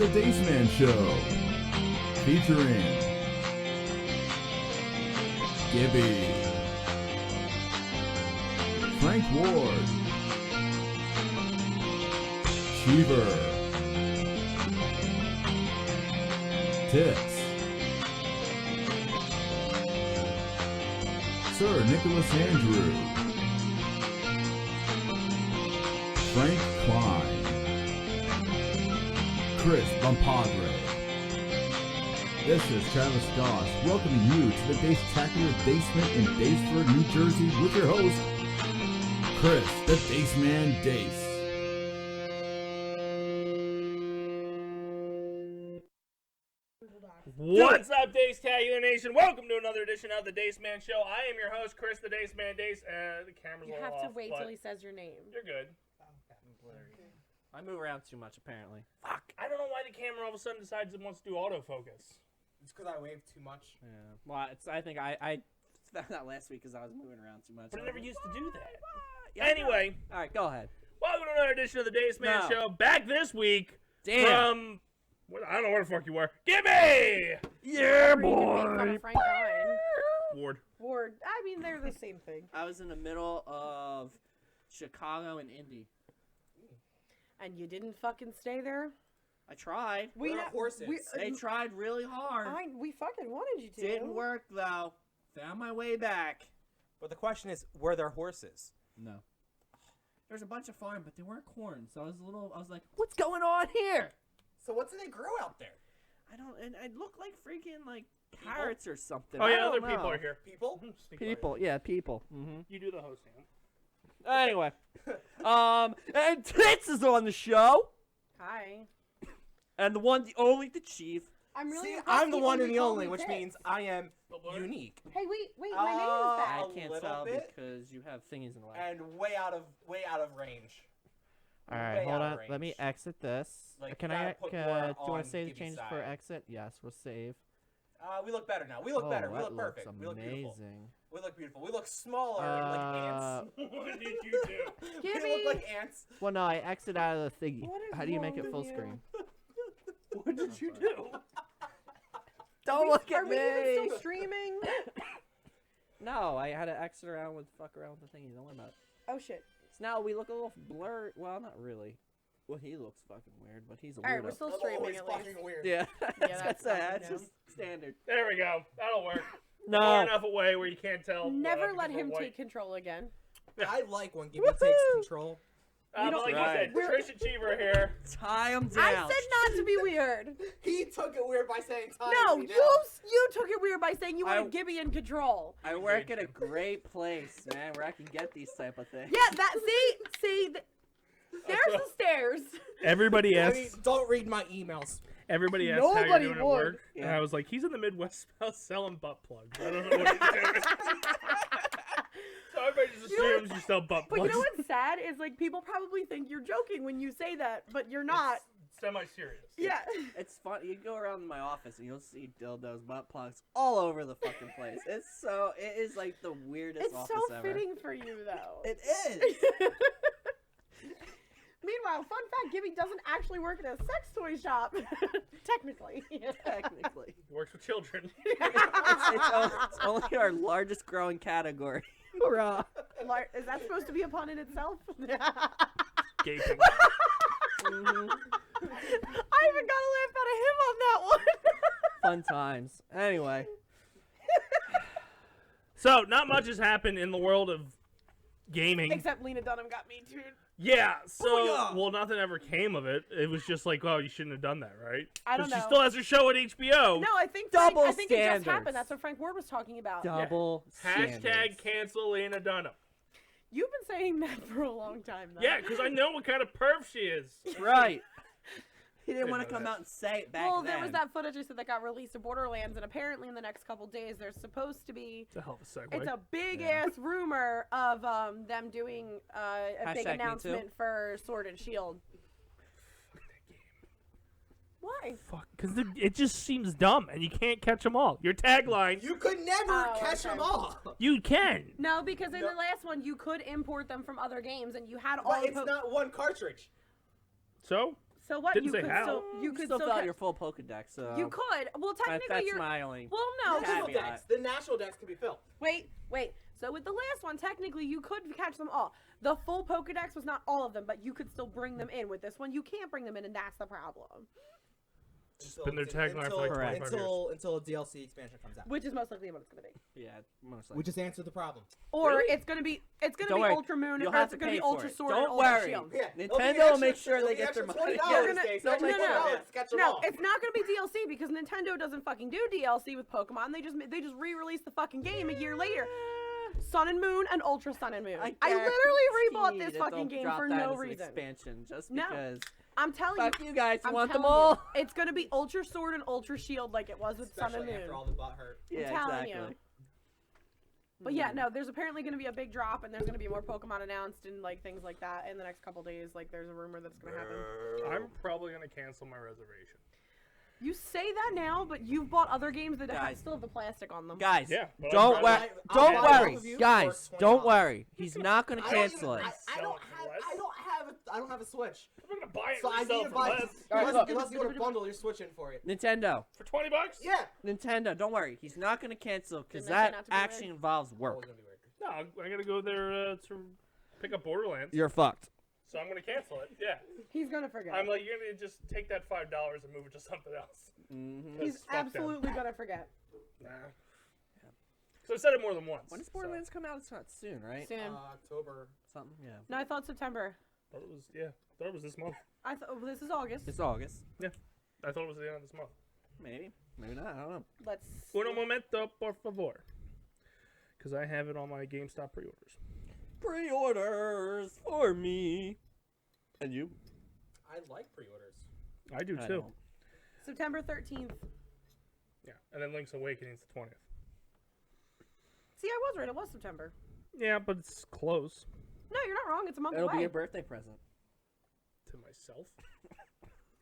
the Dace Man Show, featuring Gibby, Frank Ward, Cheever, Tix, Sir Nicholas Andrew, Frank Klein, Chris Bumpadre. This is Travis Goss welcoming you to the Dace-tacular basement in Daceford, New Jersey with your host, Chris, the Dace Man Dace. What's up, Dace-tacular Nation? Welcome to another edition of the Dace Man Show. I am your host, Chris, the Dace Man Dace. The camera's a little off. You have to wait till he says your name. You're good. I move around too much, apparently. Fuck. I don't know why the camera all of a sudden decides it wants to do autofocus. It's because I wave too much. Yeah. Well, I think I found that last week because I was moving around too much. But I never used to do that. Yeah, Anyway. All right, go ahead. Welcome to another edition of the Dace Man No. Show. Back this week Damn. from... I don't know where the fuck you were. Gimme! Yeah, Or you could make fun of Frank Klein. Ward. I mean, they're the same thing. I was in the middle of Chicago and Indy. And you didn't fucking stay there? I tried. We are horses. They tried really hard. We fucking wanted you to. Didn't work, though. Found my way back. But the question is, were there horses? No. There's a bunch of farm, but they weren't corn. So I was like, what's going on here? So what do they grow out there? And I look like freaking, like, carrots or something. Oh, I yeah, don't other know. people are here. People? Sneak by. People, yeah, people. Mm-hmm. You do the host hand. Anyway, and Tits is on the show, Hi. and the one, the only, the chief. I'm really See, impressed I'm the you one and only the called only, me which Tits. means I am Bubblard. unique. Hey, wait, my name is I back. can't little tell bit. because you have thingies in the way. And way out of range. All right, way hold out on. of Let me range. exit this. Like, Can you I? gotta put Do more you want on to save the Gibby's changes for side. exit? Yes, we'll save. We look better now. We look better. We that look perfect. looks We look beautiful. amazing. We look beautiful. We look smaller, like ants. What did you do? We Gibby! look like ants. Well, no, I exit out of the thingy. What is How do you make wrong it full with you? screen? What did you do? Don't look Are at we even me. still streaming? No, I had to exit fuck around with the thingy. Don't worry about it. Oh, shit. So now we look a little blurred. Well, not really. Well, he looks fucking weird, but he's a All right, weirdo. we're still I'm streaming always at least. fucking weird. Yeah, that's that's fucking just standard. There we go. That'll work. No. Far enough away where you can't tell. Never because let we're him white. take control again. I like when Gibby takes control. Like don't- you Right. said, Trish Achiever here. Tie him down. I said not to be weird. He took it weird by saying time. No, you took it weird by saying you I- wanted Gibby in control. I work at a great place, man, where I can get these type of things. Yeah, there's the stairs. Everybody Don't read my emails. Everybody asked how you're Nobody doing at would. work, and Yeah. I was like, he's in the Midwest selling butt plugs. I don't know what he's doing. So everybody just assumes you sell butt But plugs. you know what's sad is like people probably think you're joking when you say that, but you're not. It's semi-serious. Yeah. It's fun. You go around my office and you'll see dildos, butt plugs all over the fucking place. It is like the weirdest It's office so ever. fitting for you though. It is. Meanwhile, fun fact, Gibby doesn't actually work at a sex toy shop. Technically. Technically. Works with children. It's only our largest growing category. Hurrah. Is that supposed to be a pun in itself? Gaping. Mhm. I even got a laugh out of him on that one. Fun times. Anyway. So, not much has happened in the world of gaming. Except Lena Dunham got me too. Yeah, so, Booyah! well, nothing ever came of it. It was just like, oh, you shouldn't have done that, right? I don't But know. she still has her show at HBO. No, I think Double I think it just standards. happened. That's what Frank Ward was talking about. Double Hashtag standards. cancel Lena Dunham. You've been saying that for a long time though. Yeah, because I know what kind of perv she is. Right. He didn't Didn't want know to come that. out and say it back Well, then. there was that footage I said that got released of Borderlands, and apparently in the next couple days there's supposed to be. It's a hell of a segue. It's a big ass rumor of them doing a big Hashtag me too. announcement for Sword and Shield. Why? Fuck, because it just seems dumb, and you can't catch them all. Your tagline, You could never Oh, catch okay. them all. you can. No, because in No. the last one you could import them from other games, and you had all. But it's not one cartridge. So? So what? Didn't You say could how. still you could still still fill out catch- your full Pokedex. So You could. Well, technically that's you're. my only. Well, no. National Caveat. decks. The national decks can be filled. Wait. So with the last one, technically you could catch them all. The full Pokedex was not all of them, but you could still bring them in. With this one, you can't bring them in, and that's the problem. Been their tagline for like 25 years. until a DLC expansion comes out. Which is most likely what it's gonna be. Yeah, most We likely. just answered the problem. Or Really? it's gonna be Don't worry. Ultra Moon, You'll or have it's to gonna pay be for Ultra it. Sword Don't and Ultra worry. Shield. Yeah, Nintendo will make sure they get their money. They're gonna- Dace. no, Don't make no. $20. Catch 'em No, all. it's not gonna be DLC because Nintendo doesn't fucking do DLC with Pokemon. They just re-released the fucking game a year later. Sun and Moon and Ultra Sun and Moon. I literally rebought guarantee this that fucking they'll game drop for that no as an reason. Expansion just No. because. I'm telling Fuck you. you guys. You I'm want them telling all? you, it's gonna be Ultra Sword and Ultra Shield like it was with Sun Especially and after all Moon. the butt hurt. Yeah, telling you. exactly. But yeah, no, there's apparently gonna be a big drop, and there's gonna be more Pokemon announced and like things like that in the next couple days. Like there's a rumor that's gonna happen. I'm probably gonna cancel my reservation. You say that now, but you've bought other games that Guys. still have the plastic on them. Guys, Yeah, but don't I'm worry. trying I'll Don't buy worry, both of you guys. for Don't $20. worry. He's not gonna I don't cancel even- it. I don't have a Switch. I'm gonna buy it So I and need resell to it for buy less. unless you want to bundle your Switch in for it. Nintendo. For $20? Yeah. Nintendo, don't worry. He's not gonna cancel because Didn't I say that not to be actually weird? involves Always work. gonna be weird. No, I gotta go there to pick up Borderlands. You're fucked. So I'm gonna cancel it. Yeah. He's gonna forget. I'm like, you're gonna just take that $5 and move it to something else. Mm-hmm. He's fuck them. absolutely gonna forget. Nah. So I said it more than once. When does so- Borderlands come out? It's not soon, right? Soon. October. Something. Yeah. No, I thought September. Thought it was, yeah. Thought it was this month. I thought this is August. It's August. I thought it was the end of this month. Maybe. Maybe not. I don't know. Let's. Uno momento, por favor. Because I have it on my GameStop pre-orders. Pre-orders for me. And you? I like pre-orders. I do I too. don't. September 13th. Yeah. And then Link's Awakening's the 20th. See, I was right. It was September. Yeah, but it's close No, you're not wrong. It's a month It'll away. be a birthday present. to myself.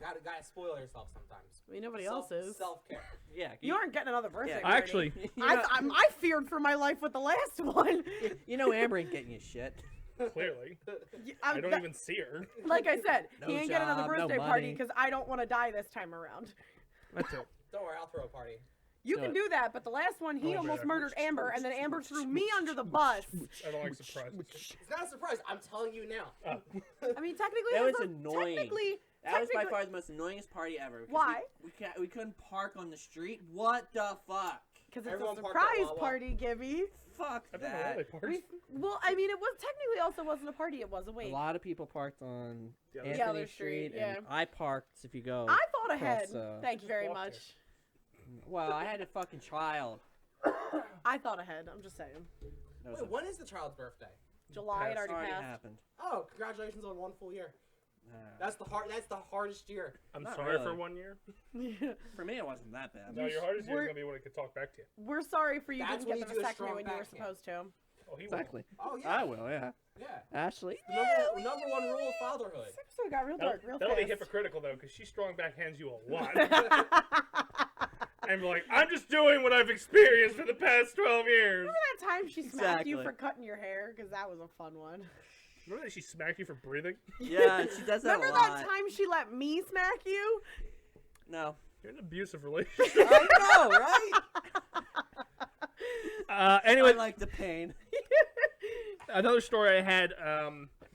Gotta spoil yourself sometimes. I mean, nobody else is. Self-care. Yeah. You aren't getting another birthday. Yeah. party. Actually, I feared for my life with the last one. you know Amber ain't getting you shit. clearly. I'm I don't even see her. Like I said, No he ain't getting another job, no birthday party money. because I don't want to die this time around. That's it. Don't worry, I'll throw a party. You Do can it. do that, but the last one, he Oh, almost man. murdered Amber, and then Amber threw me under the bus. I don't like surprises. It's not a surprise. I'm telling you now. I mean, technically, That that's was not- annoying. Technically, That was by technically- far the most annoyingest party ever. 'cause Why? We couldn't park on the street. What the fuck? because it's Everyone a parked at surprise Wawa. party, Gibby. Fuck I don't know why they that. party. Well, I mean, it was technically also wasn't a party; it was a A wake. lot of people parked on The other- The Anthony other street, Street, yeah. and I parked. If you go, I thought ahead. Plus, Thank you very walked much. well, I had a fucking child. I thought ahead. I'm just saying. That was Wait, when is the child's birthday? July, it Passed. already passed. happened. Oh, congratulations on 1 full year. Uh, That's the hardest year. I'm Not sorry really. for 1 year. for me, it wasn't that bad. No, your hardest year is We're- going to be when I could talk back to you. We're sorry for you That's didn't when get you the do a vasectomy strong when you were backhand. supposed to. Oh, he Exactly. Oh yeah. I will, yeah. Yeah. Ashley. The number one rule of fatherhood. This episode got real dark real That'll be fast. hypocritical, though, because she strong backhands you a lot. And be like, I'm just doing what I've experienced for the past 12 years. Remember that time she smacked you Exactly. for cutting your hair? Because that was a fun one. Remember that she smacked you for breathing? Yeah, she does that Remember a that lot. time she let me smack you? No. You're in an abusive relationship. I know, right? Anyway, I like the pain. another story I had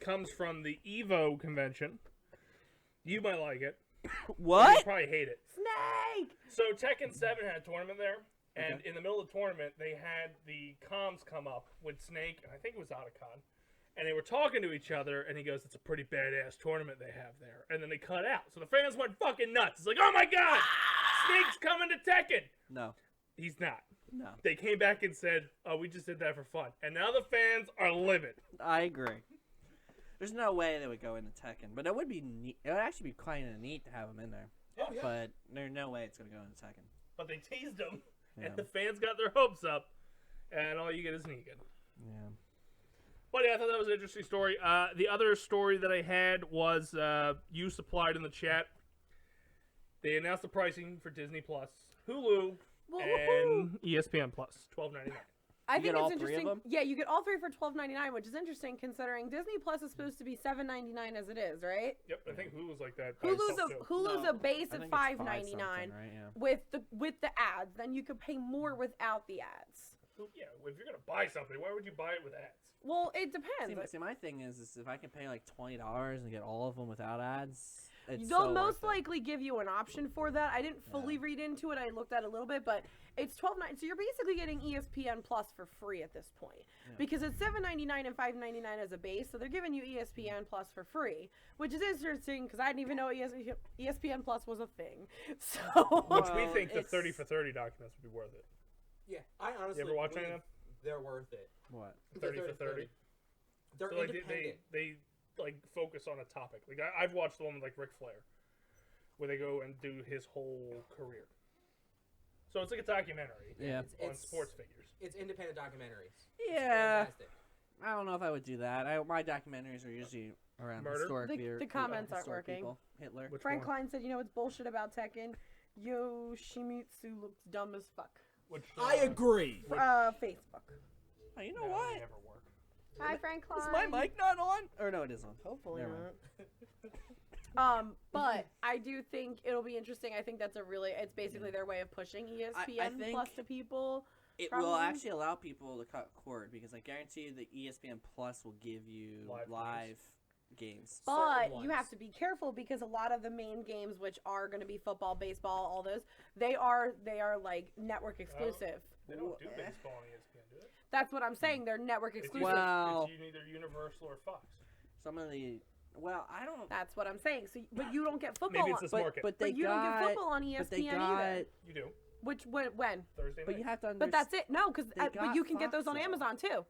comes from the EVO convention. You might like it. You What? probably hate it. Snake! So Tekken 7 had a tournament there, and Okay. in the middle of the tournament, they had the comms come up with Snake, and I think it was Otacon, and they were talking to each other, and he goes, it's a pretty badass tournament they have there. And then they cut out. So the fans went fucking nuts. It's like, oh my god, Snake's coming to Tekken. No. He's not. No. They came back and said, oh, we just did that for fun. And now the fans are livid. I agree. There's no way they would go into Tekken, but it would be neat. It would actually be kind of neat to have him in there. Oh yeah. But there's no way it's gonna go into Tekken. But they teased him, Yeah. and the fans got their hopes up, and all you get is Negan. Yeah. But yeah, I thought that was an interesting story. The other story that I had was you supplied in the chat. They announced the pricing for Disney Plus, Hulu, Woo-hoo-hoo. and ESPN Plus, $12.99. I You think get all it's three of interesting. them? Yeah, you get all three for $12.99, which is interesting considering Disney Plus is supposed to be $7.99 as it is, right? Yep, I think Hulu's like that. by itself, too. Hulu's No, a base I at think it's $5.99 $5 right? Yeah. with the ads. Then you could pay more without the ads. Well, yeah, if you're gonna buy something, why would you buy it with ads? Well, it depends. See, my thing is if I can pay like $20 and get all of them without ads, it's They'll so most worth it. likely give you an option for that. I didn't fully read into it. I looked at it a little bit, but it's $12.99. So you're basically getting ESPN Plus for free at this point because it's $7.99 and $5.99 as a base. So they're giving you ESPN Plus for free, which is interesting because I didn't even know ESPN Plus was a thing. So Which we Well, think the it's- 30 for 30 documents would be worth it. Yeah, I honestly. You ever watch any of believe them? They're worth it. What? 30 for 30. They're So like independent. they like focus on a topic. Like I've watched the one with like Ric Flair, where they go and do his whole career. So it's like a documentary. Yeah. On sports figures. It's independent documentaries. Yeah. Fantastic. I don't know if I would do that. My documentaries are usually around Murder? historic The fear- comments aren't historic working. people. Hitler. Which Frank one? Klein said, it's bullshit about Tekken. Yoshimitsu looks dumb as fuck. Which, I agree. Facebook. Oh, you know no, they what? never work. Hi, Frank Klein. Is my mic not on? Or no, it is on. Hopefully Never not. But I do think it'll be interesting. I think that's it's basically their way of pushing ESPN think Plus to people. It Probably. will actually allow people to cut cord because I guarantee you the ESPN Plus will give you Live live games. But Certain you have ones. to be careful because a lot of the main games, which are going to be football, baseball, all those, they are like network exclusive. They don't do baseball on ESPN, do they? That's what I'm saying. They're network It's exclusive. Well- it's either Universal or Fox. Some of the I don't. That's what I'm saying. So, but you don't get football. Maybe it's this market. But they But you got. don't get football on but they ESPN got. either. You do. When? Thursday But night. you have to understand. But that's it. No, because They but got you can get those on Fox, though. Amazon too.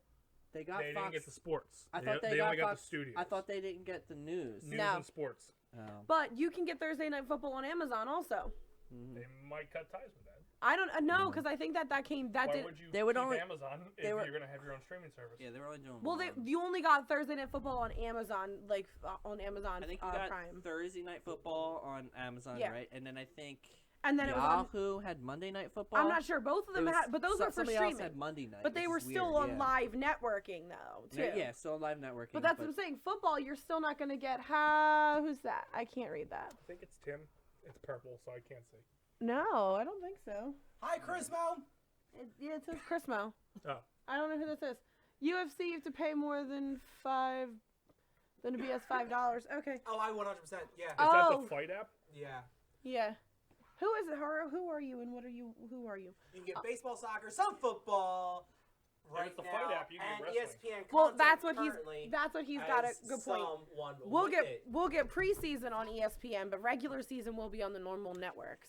They got They Fox. didn't get the sports. I thought they only got Fox. the studios. I thought they didn't get the news. News No. and sports. Oh. But you can get Thursday Night Football on Amazon also. Mhm. They might cut ties with that. I don't know because I think that Why did. would you They would keep only- Amazon if they were- you're gonna have your own streaming service? Yeah, they were only doing. Well, one. you only got Thursday Night Football on Amazon, like on Amazon I think you got Prime, Thursday Night Football on Amazon, Yeah. right? And then I think and then it was on. Yahoo had Monday Night Football. I'm not sure. Both of them It was had, but those were for somebody streaming. else had Monday night. But they which were is still weird, on yeah. live networking though, too. Yeah, still live networking. But that's what I'm saying. Football, you're still not gonna get. Who's that? I can't read that. I think it's Tim. It's purple, so I can't see. No, I don't think so. Hi, Chrismo. Yeah, it says Chrismo. Oh. I don't know who this is. UFC, you have to pay more than to be as $5. Okay. Oh, I 100%. Yeah. Is that Oh. the fight app? Yeah. Yeah. Who is it, Haro? Who are you and what are you? Who are you? You can get baseball, soccer, some football. Yeah, Right it's the now, fight app, you can and get wrestling. ESPN. Well, content that's what he's got a has good point. someone We'll with get it. preseason on ESPN, but regular season will be on the normal networks.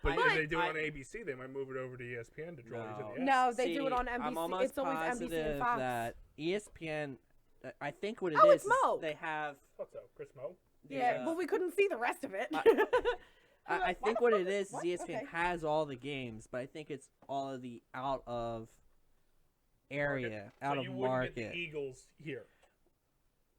But But- if they do it on ABC, they might move it over to ESPN to draw you to the ads. No, they do it See, on NBC. I'm almost It's always NBC positive and Fox. that ESPN. I think what it Oh, is it's Mo. they have. What's up, Chris Mo? Yeah, well, we couldn't see the rest of it. I think what it is What? ESPN Okay. has all the games, but I think it's all of the out of area, out so of you wouldn't market get the Eagles here.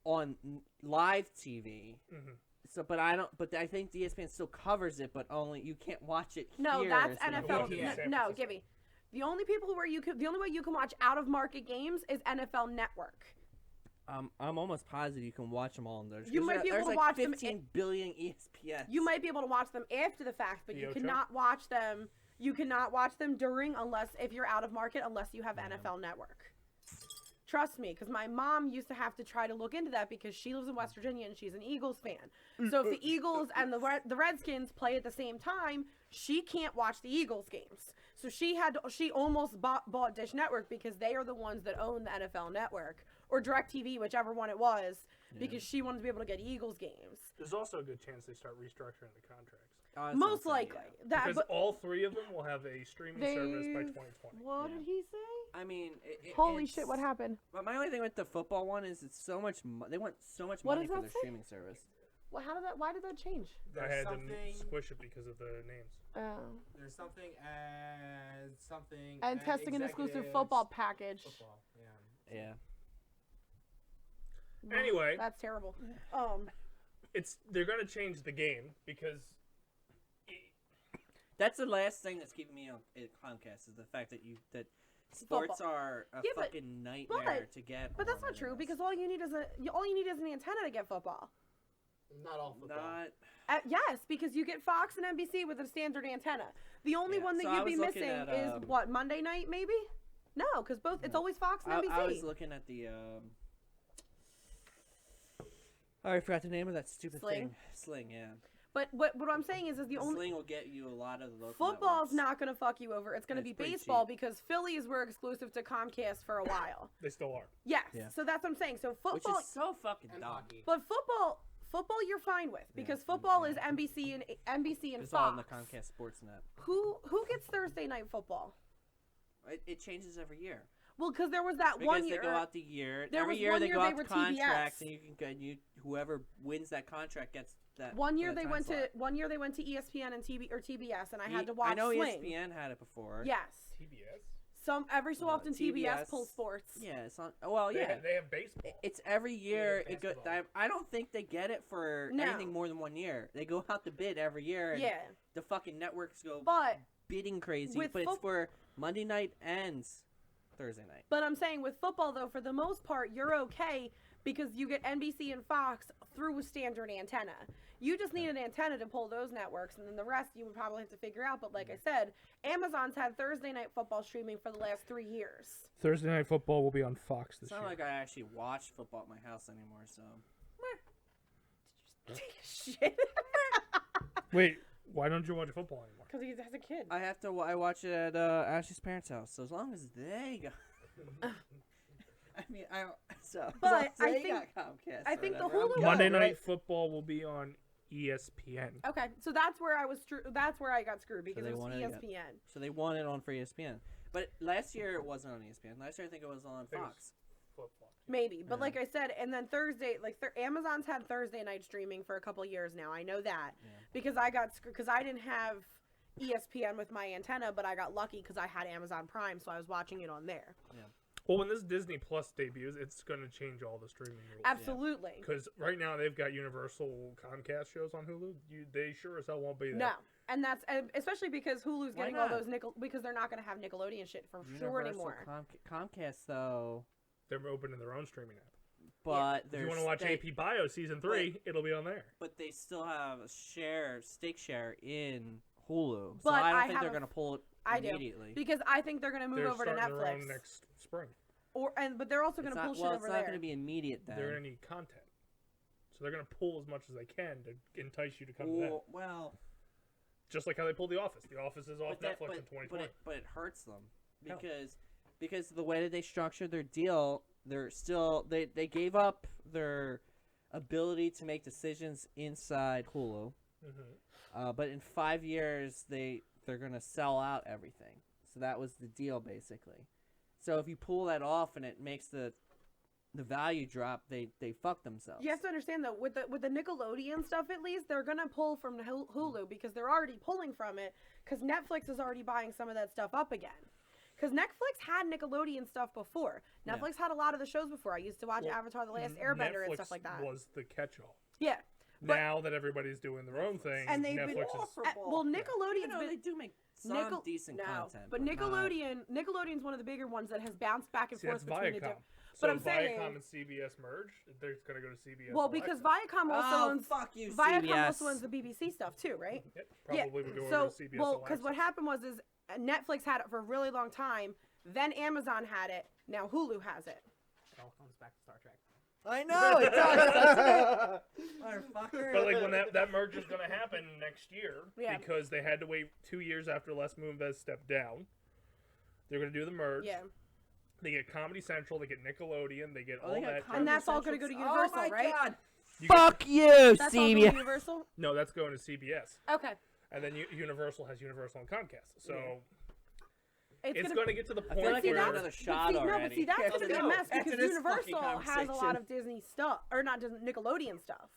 on live TV. Mm-hmm. So, but I don't. But I think the ESPN still covers it, but only you can't watch it. No, here, that's is what I'm NFL. watching in San No, Francisco. give me. The only way you can watch out of market games is NFL Network. I'm almost positive you can watch them all in there. You might be able there's to like watch them 15 billion ESPN. You might be able to watch them after the fact, but you Ocho? cannot watch them. You cannot watch them during if you're out of market unless you have NFL Network. Trust me, because my mom used to have to try to look into that because she lives in West Virginia and she's an Eagles fan. So if the Eagles and the Redskins play at the same time, she can't watch the Eagles games. So she almost bought Dish Network because they are the ones that own the NFL Network or DirecTV, whichever one it was, because she wanted to be able to get Eagles games. There's also a good chance they start restructuring the contracts. Oh, that's Most what I'm saying, likely. yeah. That, Because but all three of them will have a streaming service by 2020. What Yeah. did he say? I mean, Holy it's- shit! What happened? But my only thing with the football one is it's so much. They want so much What money does for that their say? streaming service. Well, why did that change? I There's had something. to squish it because of the names. Oh. There's something as something. And as testing an exclusive executives- football package. Football. Yeah. Yeah. No, Anyway. that's terrible. They're gonna change the game because That's the last thing that's keeping me on Comcast is the fact that Sports are a Yeah, but- fucking nightmare to get. But that's on, not true I guess. because all you need is an antenna to get football. Not all football. Not. Yes, because you get Fox and NBC with a standard antenna. The only Yeah, one that so I you'd be was looking missing at, is what, Monday night maybe? No, because both it's No. always Fox and NBC. I was looking at the. Oh, I forgot the name of that stupid Sling? thing. Sling, yeah. But what I'm saying is the only Sling will get you a lot of the local football's networks. not going to fuck you over. It's going to It's be pretty baseball cheap. because Phillies were exclusive to Comcast for a while. They still are. Yes, Yeah. so that's what I'm saying. So Which football, is so fucking And dumb. hockey. but football you're fine with because football is NBC and It's all on Fox. the Comcast Sportsnet. Who gets Thursday night football? It changes every year. Well, because there was that Because one they year. go out the year. there Every was year one they year go they out were to contracts, TBS. and whoever wins that contract gets that. One year that they time went slot. to ESPN and TBS, and I had to watch I know Sling. ESPN had it before. Yes, TBS. every so often TBS TBS pulls sports. Yeah, it's on. Well, They, yeah. they have baseball. It's every year. Yeah, It go, basketball. I don't think they get it for No. anything more than 1 year. They go out to bid every year. And Yeah, the fucking networks go but bidding crazy. with But it's foot- for Monday night and Thursday night. I'm saying with football though, for the most part, you're okay because you get NBC and Fox through a standard antenna. You just need an antenna to pull those networks, and then the rest you would probably have to figure out. But like I said, Amazon's had Thursday night football streaming for the last 3 years. Thursday night football will be on Fox It's not like I actually watch football at my house anymore. So Shit, Wait, why don't you watch football anymore? because he has a kid. I have to. I watch it at Ashley's parents' house. So as long as they go. I mean, as But long as I they think- got Comcast. I or think the whatever, I'm Hulu- good, Monday right? night football will be on ESPN. Okay, so that's where I was. That's where I got screwed because they it was wanted to get- ESPN. So they won it on for ESPN. But last year it wasn't on ESPN. Last year I think it was on think it was- Fox. Football. Maybe, but Yeah. like I said, and then Thursday, Amazon's had Thursday night streaming for a couple years now. I know that Yeah. because I got because I didn't have ESPN with my antenna, but I got lucky because I had Amazon Prime, so I was watching it on there. Well, when this Disney Plus debuts, it's going to change all the streaming rules. Absolutely, Because right now they've got Universal Comcast shows on Hulu. They sure as hell won't be there. no, and that's especially because Hulu's Why getting all not? those because they're not going to have Nickelodeon shit for sure Universal anymore. Comcast though, They're opening their own streaming app. but If you there's want to watch AP Bio season 3, it'll be on there. but they still have a stake share in Hulu. So But I don't I think have they're a- gonna pull it I do. immediately. Because I think they're going to move They're over to starting their Netflix, own next spring. but they're also going It's to pull not, shit well, over it's not there. gonna be immediate then. They're going to need content. So they're going to pull as much as they can to entice you to come to them. Well, Just like how they pulled The Office. The Office is off Netflix in 2020. but it hurts them How? because the way that they structured their deal, they're still they gave up their ability to make decisions inside Hulu. But in 5 years, they're gonna sell out everything. So that was the deal basically. So if you pull that off and it makes the value drop, they fuck themselves. You have to understand though, with the Nickelodeon stuff, at least they're gonna pull from Hulu because they're already pulling from it. Because Netflix is already buying some of that stuff up again. Because Netflix had Nickelodeon stuff before. Yeah. Netflix had a lot of the shows before. I used to watch Well, Avatar: The Last Airbender Netflix and stuff like that. was the catch-all. Yeah, But- Now that everybody's doing their own thing, and they've been Netflix is... well, Nickelodeon's You know, been they do make some Nickel- decent no, content, but not- Nickelodeon's one of the bigger ones that has bounced back and See, forth that's between the Viacom. different. So But I'm if saying- Viacom and CBS merge, they're going to go to CBS. Well, All because Access. Viacom also Oh, owns fuck you, Viacom CBS. also owns the BBC stuff too, right? Yep, probably would go so, over to CBS. well, All because what Access. happened was Netflix had it for a really long time. Then Amazon had it. Now Hulu has it. It all comes back to Star Trek. I know it does. Motherfucker. But like when that merge is going to happen next year, Yeah. because they had to wait 2 years after Les Moonves stepped down. They're going to do the merge. Yeah, They get Comedy Central, they get Nickelodeon, they get Oh, all they got that. And that's all gonna go to Universal, oh my right? God. You get- Fuck you, that's all from CBS. Universal. No, that's going to CBS. Okay, And then Universal has Universal and Comcast. So it's gonna going to get to the I feel point like see, we're where that's- another but shot see, already. no, but see, that's After gonna be a this- mess after because this fucking Universal has a lot conversation. of Disney stuff, or not Disney, Nickelodeon stuff.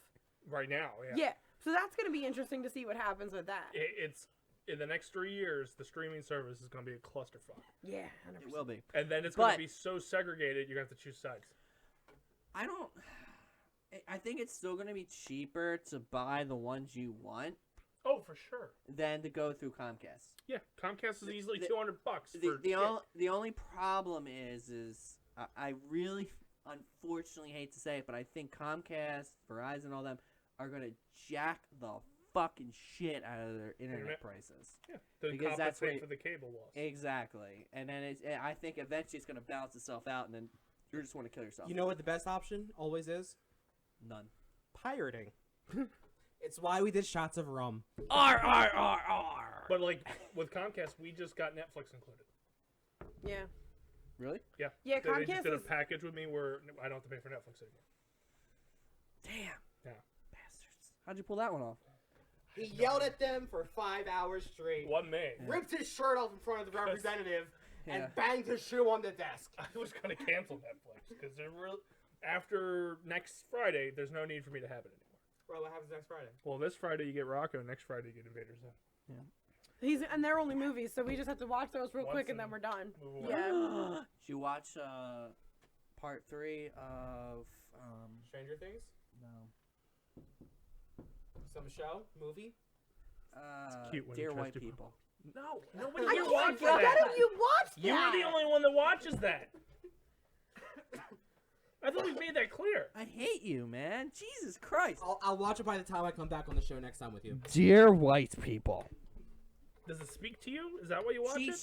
right now, Yeah, so that's gonna be interesting to see what happens with that. It's in the next 3 years, the streaming service is going to be a clusterfuck. Yeah, It will be. And then it's going But- to be so segregated, you're going to have to choose sides. I think it's still gonna be cheaper to buy the ones you want. Oh, for sure. than to go through Comcast. Yeah, Comcast is easily The- $200 for The only problem is I really unfortunately hate to say it, but I think Comcast, Verizon, all them are gonna jack the fucking shit out of their internet prices. Yeah, to Because that's compensate what- for the cable loss. Exactly, and then I think eventually it's gonna balance itself out, and then you just want to kill yourself. You know what the best option always is? None. Pirating. It's why we did Shots of Rum. R. But like with Comcast, we just got Netflix included. Yeah. Really? Yeah. Yeah, They just Comcast did a is- package with me where I don't have to pay for Netflix anymore. Damn. Yeah. Bastards. How'd you pull that one off? He yelled at them for 5 hours straight. Wasn't me. Ripped his shirt off in front of the representative Yeah. and banged his shoe on the desk. I was gonna cancel Netflix because they're real. After next Friday, there's no need for me to have it anymore. Well, what happens next Friday? Well, this Friday you get Rocco. Next Friday you get Invader Zim. And they're only movies, so we just have to watch those real Once quick and then and we're done. move away. Yeah. Did you watch part 3 of Stranger Things? no Some show? Movie? cute when Dear he tries White to- People? No, nobody I here can't watches get that. it. You watched You that. were the only one that watches that. I thought we made that clear. I hate you, man. Jesus Christ. I'll watch it by the time I come back on the show next time with you. Dear White People. Does it speak to you? Is that why you watch it?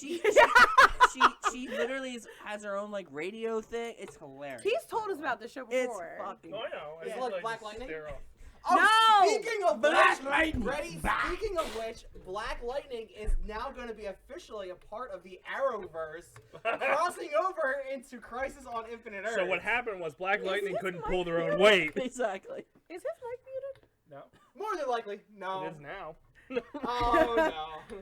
She literally has her own like radio thing. It's hilarious. He's told us about this show It's before. fucking. Oh, I know. Is it just like like Black just Lightning? stare off. No! Speaking of Black which, Lightning ready? back. Speaking of which, Black Lightning is now going to be officially a part of the Arrowverse, crossing over into Crisis on Infinite Earths. So what happened was Black Is Lightning his couldn't mic pull their own muted? weight. Exactly. Is his mic muted? No, More than likely, no. it is now. Oh no.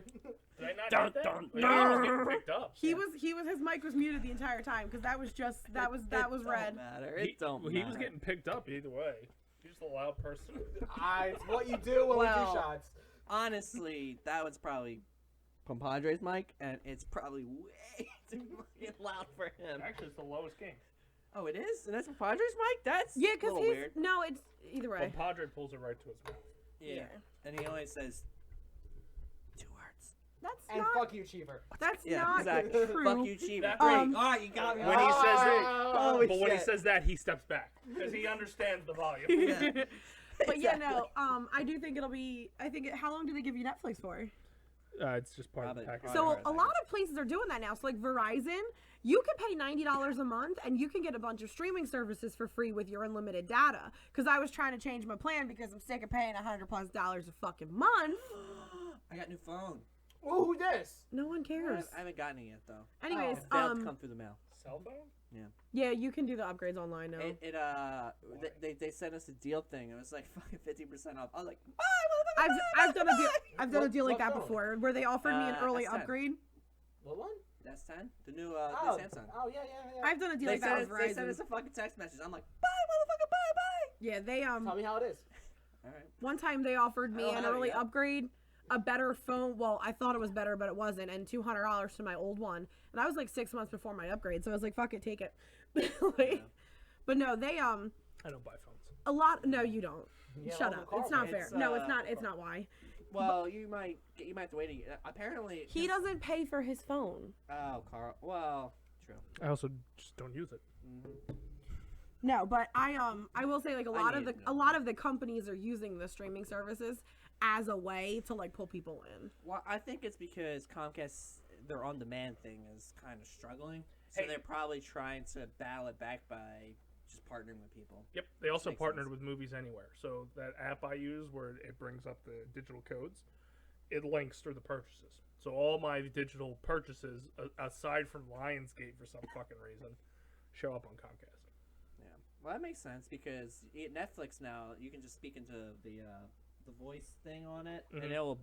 Did I not Dun, get that? dun, Wait, I was getting picked up. He was his mic was muted the entire time because that was It red. Don't matter. It don't He matter. was getting picked up either way. He's just a loud person. It's what you do when we Well, do shots. Honestly, that was probably Compadre's mic, and it's probably way too fucking loud for him. Actually, it's the lowest king. Oh, it is? And that's Compadre's mic? That's Yeah, a because little he's weird. no, it's either way. Well, Padre pulls it right to his mouth. Yeah. And he always says 2 words. That's And not. fuck you, Cheever. That's Yeah, not exactly. true. Fuck you, Chief. That- Great. Um, Alright, you got me. When he says it, Holy but when he shit. says that, he steps back because he understands the volume. Yeah. But yeah, no. I do think it'll be. I think. How long do they give you Netflix for? It's just part of the Probably- package. So Alright, a lot of places are doing that now. So like Verizon, you can pay $90 a month and you can get a bunch of streaming services for free with your unlimited data. Because I was trying to change my plan because I'm sick of paying $100+ a fucking month. I got a new phone. Ooh, who this? No one cares. I haven't gotten it yet, though. Anyways, It failed to come through the mail. Cell phone? yeah, you can do the upgrades online now. They sent us a deal thing. It was like fucking 50% off. I was like, bye, motherfucker. I've bye, done bye, a deal. bye." I've done a deal like What that phone? before, where they offered me an early S10. upgrade. What one? That's 10. The new Oh, Samsung. oh yeah. I've done a deal They like that with they sent Verizon. us a fucking text message. I'm like, bye, motherfucker, bye, bye. Yeah, they Tell me how it is. All right. one time they offered me I don't an have it early yet. upgrade, a better phone. Well, I thought it was better, but it wasn't, and $200 to my old one. And I was like 6 months before my upgrade, so I was like, fuck it, take it. Like, but no, they I don't buy phones. a lot. No, you don't. Yeah, Shut well, up. Carl, It's not fair. it's, No, it's not. It's not why. Well, you might have to wait a year. Apparently, He doesn't pay for his phone. Oh, Carl. Well, true. I also just don't use it. No, but I will say like a lot need to know. lot of the companies are using the streaming services as a way to like pull people in. Well, I think it's because Comcast, their on-demand thing is kind of struggling. So Hey. they're probably trying to battle it back by just partnering with people. Yep. They also Makes partnered sense. with Movies Anywhere. So that app I use where it brings up the digital codes, it links through the purchases. So all my digital purchases, aside from Lionsgate for some fucking reason, show up on Comcast. Yeah. Well, that makes sense because Netflix now, you can just speak into the voice thing on it, Mhm. and it will,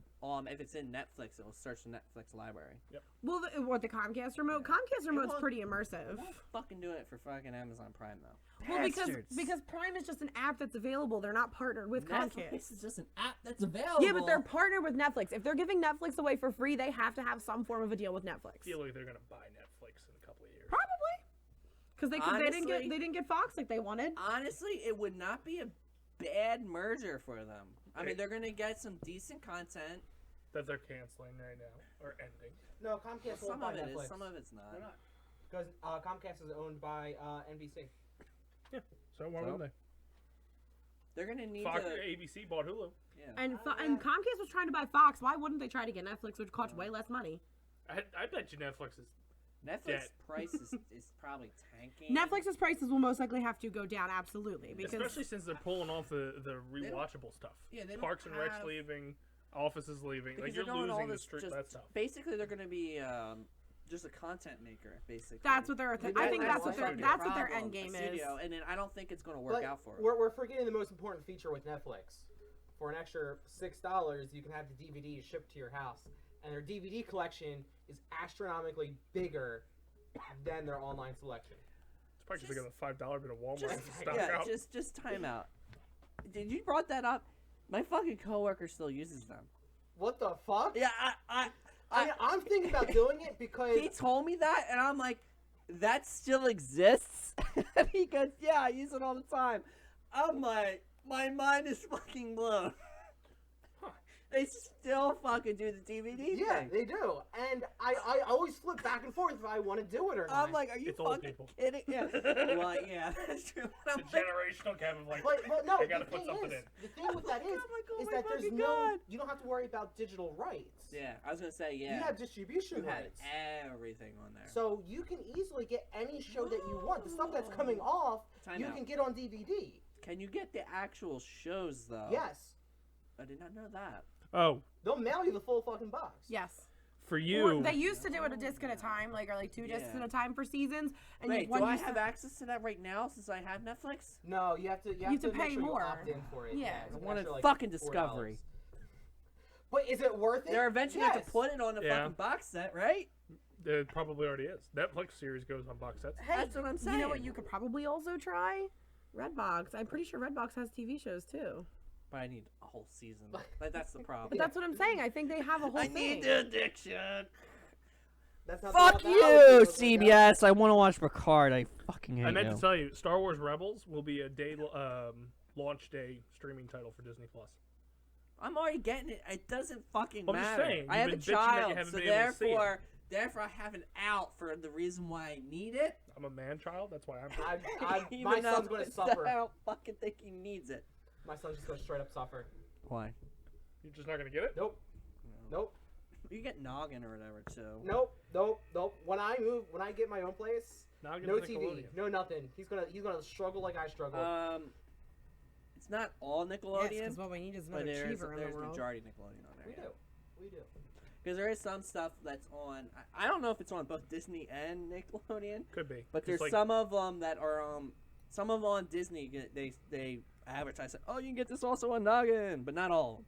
if it's in Netflix, it will search the Netflix library. Well, the Comcast remote? Comcast remote's won't- pretty It immersive. won't fucking do it for fucking Amazon Prime, though. Well, Bastards. because Prime is just an app that's available. They're not partnered with Comcast. Netflix is just an app that's available. Yeah, but they're partnered with Netflix. If they're giving Netflix away for free, they have to have some form of a deal with Netflix. I feel like they're gonna buy Netflix in a couple of years. Probably. Because they Honestly- didn't get Fox like they wanted. Honestly, it would not be a bad merger for them. I mean, they're gonna get some decent content. That they're canceling right now or ending. No, Comcast won't Some buy of it Netflix. is, some of it's not. They're not. Because Comcast is owned by NBC. Yeah. So why So? wouldn't they? They're gonna need Fox to. ABC bought Hulu. Yeah. And Comcast was trying to buy Fox. Why wouldn't they try to get Netflix, which costs way less money? I bet you Netflix is. Netflix Dead. price is probably tanking. Netflix's prices will most likely have to go down, absolutely, because Especially since they're pulling off the rewatchable stuff. Yeah, they don't Parks and Rec's have- leaving, Office is leaving. Because Like you're they're doing all losing the this street just- that stuff. Basically, they're gonna be just a content maker, basically. that's what they're. I think that's what their Problem, end game a is. studio, and then I don't think it's gonna work But out for them. we're forgetting the most important feature with Netflix. For an extra $6, you can have the DVD shipped to your house, and their DVD collection is astronomically bigger than their online selection. It's probably because they got a $5 bit of Walmart Just, to stock yeah, out. just time out. Did you brought that up? My fucking coworker still uses them. What the fuck? Yeah, I'm thinking about doing it because he told me that, and I'm like, that still exists? And he goes, yeah, I use it all the time. I'm like, my mind is fucking blown. They still fucking do the DVD yeah, thing. they do, and I always flip back and forth if I want to do it or not. I'm like, are you It's old fucking people. kidding? Yeah. Well, yeah, that's true. But I'm It's a like, generational gap of like, but no, I gotta the put thing something is, in. the thing with that I'm like, oh is my that there's fucking no, God. you don't have to worry about digital rights. yeah, I was gonna say, yeah. You have distribution You had rights. everything on there. So you can easily get any show that you want. The stuff that's coming off, Time you out. can get on DVD. Can you get the actual shows though? Yes. I did not know that. oh, They'll mail you the full fucking box. Yes. for Or you. they used to do it a disc at a time, or like 2 discs Yeah. at a time for seasons. And Wait, one do I used have to, access to that right now since I have Netflix? No, you have to have to make pay sure more. You opt in for it. Yeah. it's I an wanted extra, like, fucking $4. Discovery. But is it worth it? They're eventually going Yes. to put it on the Yeah. fucking box set, right? It probably already is. Netflix series goes on box sets. Hey, That's what I'm saying. You know what you could probably also try? Redbox. I'm pretty sure Redbox has TV shows too. But I need a whole season. Like, that's the problem. But that's what I'm saying. I think they have a whole I thing. need the addiction. That's not Fuck the you, CBS. I want to watch Picard. I fucking hate I meant you. to tell you, Star Wars Rebels will be a day launch day streaming title for Disney Plus. I'm already getting it. It doesn't fucking I'm just matter. saying, I you've have a been bitching that you child, haven't so been able to see it. therefore I have an out for the reason why I need it. I'm a man child. That's why I'm. Even My though son's going to suffer. I don't fucking think he needs it. My son's just going to straight up suffer. Why? You're just not gonna get it. Nope. Nope. You get noggin or whatever too. Nope. Nope. Nope. When I get my own place, Now no TV, no nothing. He's gonna struggle like I struggle. It's not all Yes, Nickelodeon, because what we need is but another there's Cheever in the world. majority Nickelodeon on there. we yeah. do. We do. Because there is some stuff that's on. I don't know if it's on both Disney and Nickelodeon, Could be. but there's like, some of them that are some of them on Disney. They advertise it. Oh, you can get this also on Noggin, but not all.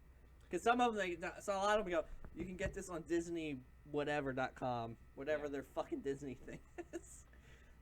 Because some of them, so a lot of them go, you can get this on Disney whatever.com, whatever their fucking Disney thing is.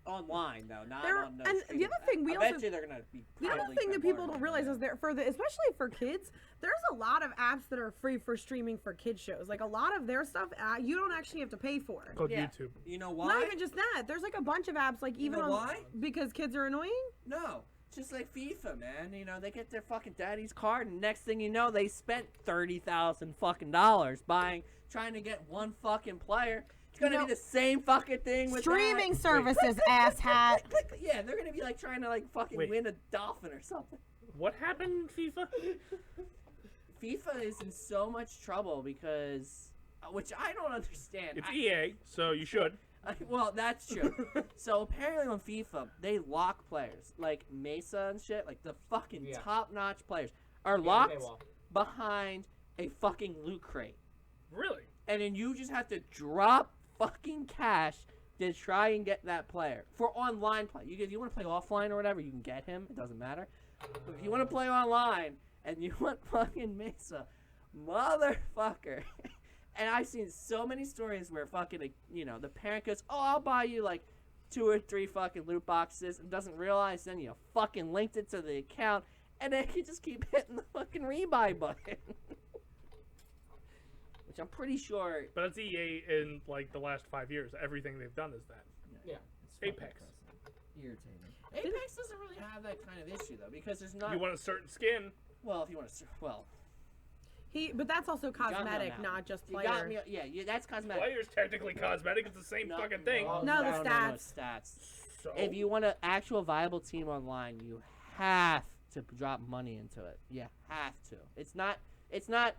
Online though, not There- on. No and the streaming. other thing we I also- bet you they're gonna be. The other probably thing that people more don't realize than is there especially for kids, there's a lot of apps that are free for streaming for kids shows. Like a lot of their stuff, you don't actually have to pay for. called Yeah. YouTube. You know why? Not even just that. There's like a bunch of apps, like even know on why? because kids are annoying. No, just like FIFA, man. You know, they get their fucking daddy's card, and next thing you know, they spent $30,000 fucking dollars trying to get one fucking player. It's gonna You know, be the same fucking thing with Streaming that. services, asshat. Yeah, they're gonna be like trying to like fucking Wait. win a dolphin or something. What happened in FIFA? FIFA is in so much trouble because, which I don't understand. It's EA, so you should. Well, that's true. So apparently on FIFA, they lock players like Mesa and shit, like the fucking Yeah. top-notch players are Yeah, locked paywall. behind a fucking loot crate, Really? and then you just have to drop fucking cash to try and get that player for online play. If you want to play offline or whatever, you can get him. It doesn't matter. But if you want to play online and you want fucking Mesa, motherfucker. And I've seen so many stories where fucking, like, you know, the parent goes, oh, I'll buy you like 2 or 3 fucking loot boxes, and doesn't realize then you fucking linked it to the account, and then you just keep hitting the fucking rebuy button. Which I'm pretty sure. But it's EA in like the last 5 years. Everything they've done is that. Yeah. Apex. Irritating. Apex doesn't really have that kind of issue though, because there's not. You want a certain skin. Well, if you want to, But that's also you got me on cosmetic, that not one. just You player. got me. Yeah, that's cosmetic. Player's technically cosmetic. It's the same fucking thing. No, the stats. Stats. So, If you want an actual viable team online, you have to drop money into it. You have to. It's not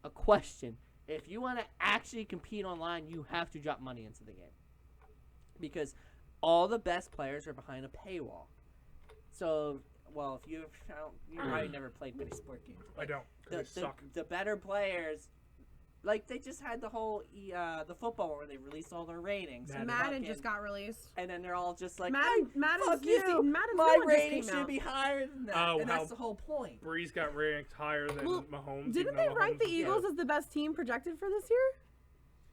a question. If you want to actually compete online, you have to drop money into the game. Because all the best players are behind a paywall. So, well, if you probably never played many sport games. I don't. They suck. The better players, like they just had the whole the football where they released all their ratings. and Madden fucking- just got released. and then they're all just like, Madden's fuck new you. season- Madden's My new one just rating came should out. be higher than that. Oh, and how that's the whole point. Breeze got ranked higher than Well, Mahomes. Didn't even they though rank Mahomes the is Eagles good. as the best team projected for this year?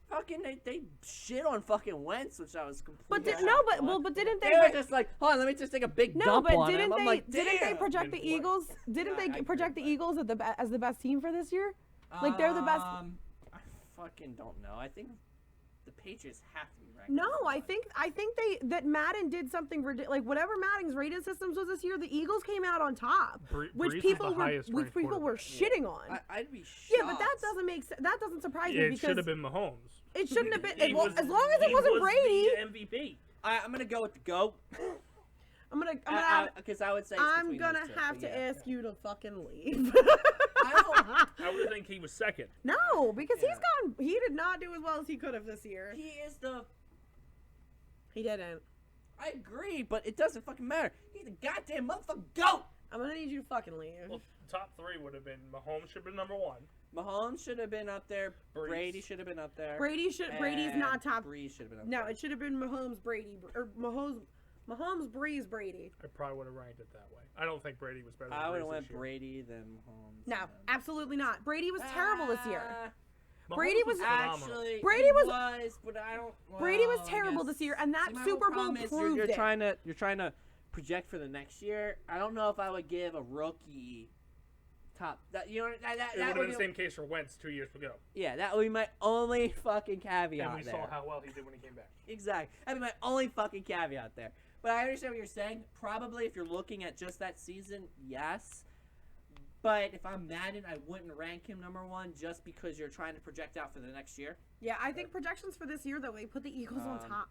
Fucking they shit on fucking Wentz, which I was completely. But shocked by. but didn't they? They were just like, hold on, let me just take a big No, dump but on didn't him. I'm they? like, Didn't they damn. project the Didn't play. Eagles? Didn't I they project the agree, Eagles as the best team for this year? Like they're the best. I fucking don't know. I think the Patriots have to be ranked. No, number I one. think that Madden did something ridiculous. Like whatever Madden's rating systems was this year, the Eagles came out on top, Breeze which is people the were highest ranked shitting on. I'd be shocked. Yeah, but that doesn't that doesn't surprise me It because should have been Mahomes. it shouldn't have been. He Well, was- as long as it he wasn't was Brady, the MVP. I'm gonna go with the GOAT. I'm gonna Because I would say. It's I'm between gonna those two, have but to yeah. ask you to fucking leave. I don't. I would think he was second. No, because Yeah. he did not do as well as he could have this year. He is the. He didn't. I agree, but it doesn't fucking matter. He's the goddamn motherfucking GOAT. I'm gonna need you to fucking leave. Well, top three would have been Mahomes should have been number one. Mahomes should have been up there. Breeze. Brady should have been up there. Brady's not top. Breeze should have been up No, there. it should have been Mahomes, Brady, or Mahomes, Breeze, Brady. I probably would have ranked it that way. I don't think Brady was better. I than would have Breeze went this year. Brady then Mahomes. No, and then- absolutely not. Brady was terrible this year. Mahomes Brady was phenomenal. Actually, Brady he was- but I don't. Brady was well, I terrible guess- this year, and that See, my Super whole Bowl problem is proved you're it. trying to project for the next year. I don't know if I would give a rookie top. That you know that It would that have would been the be, same case for Wentz 2 years ago. yeah, that would be my only fucking caveat And we there. saw how well he did when he came back. Exactly. That'd be my only fucking caveat there. But I understand what you're saying. Probably if you're looking at just that season, yes. But if I'm Madden, I wouldn't rank him number one just because you're trying to project out for the next year. Yeah, I think projections for this year, though, they put the Eagles on top.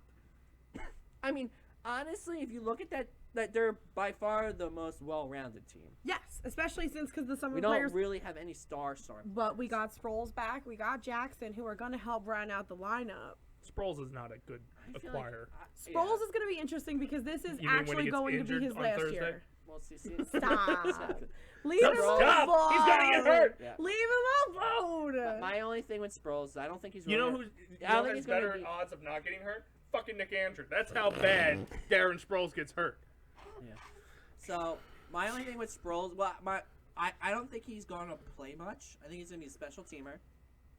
I mean, honestly, if you look at that they're by far the most well-rounded team. Yes, especially because the summer We don't players. really have any star. But we got Sproles back. We got Jackson, who are going to help round out the lineup. Sproles is not a good I feel like acquirer. Sproles is going to be interesting because this is You mean when he actually gets going to be injured his on last Thursday? year. Well, see, Stop. Leave Don't him stop! alone. He's gonna get hurt! Yeah. Leave him alone. My only thing with Sproles, I don't think he's. You know really- who's I don't think has he's gonna better be- odds of not getting hurt? Fucking Nick Andrews. That's how bad Darren Sproles gets hurt. Yeah. So my only thing with Sproles, well, I don't think he's gonna play much. I think he's gonna be a special teamer.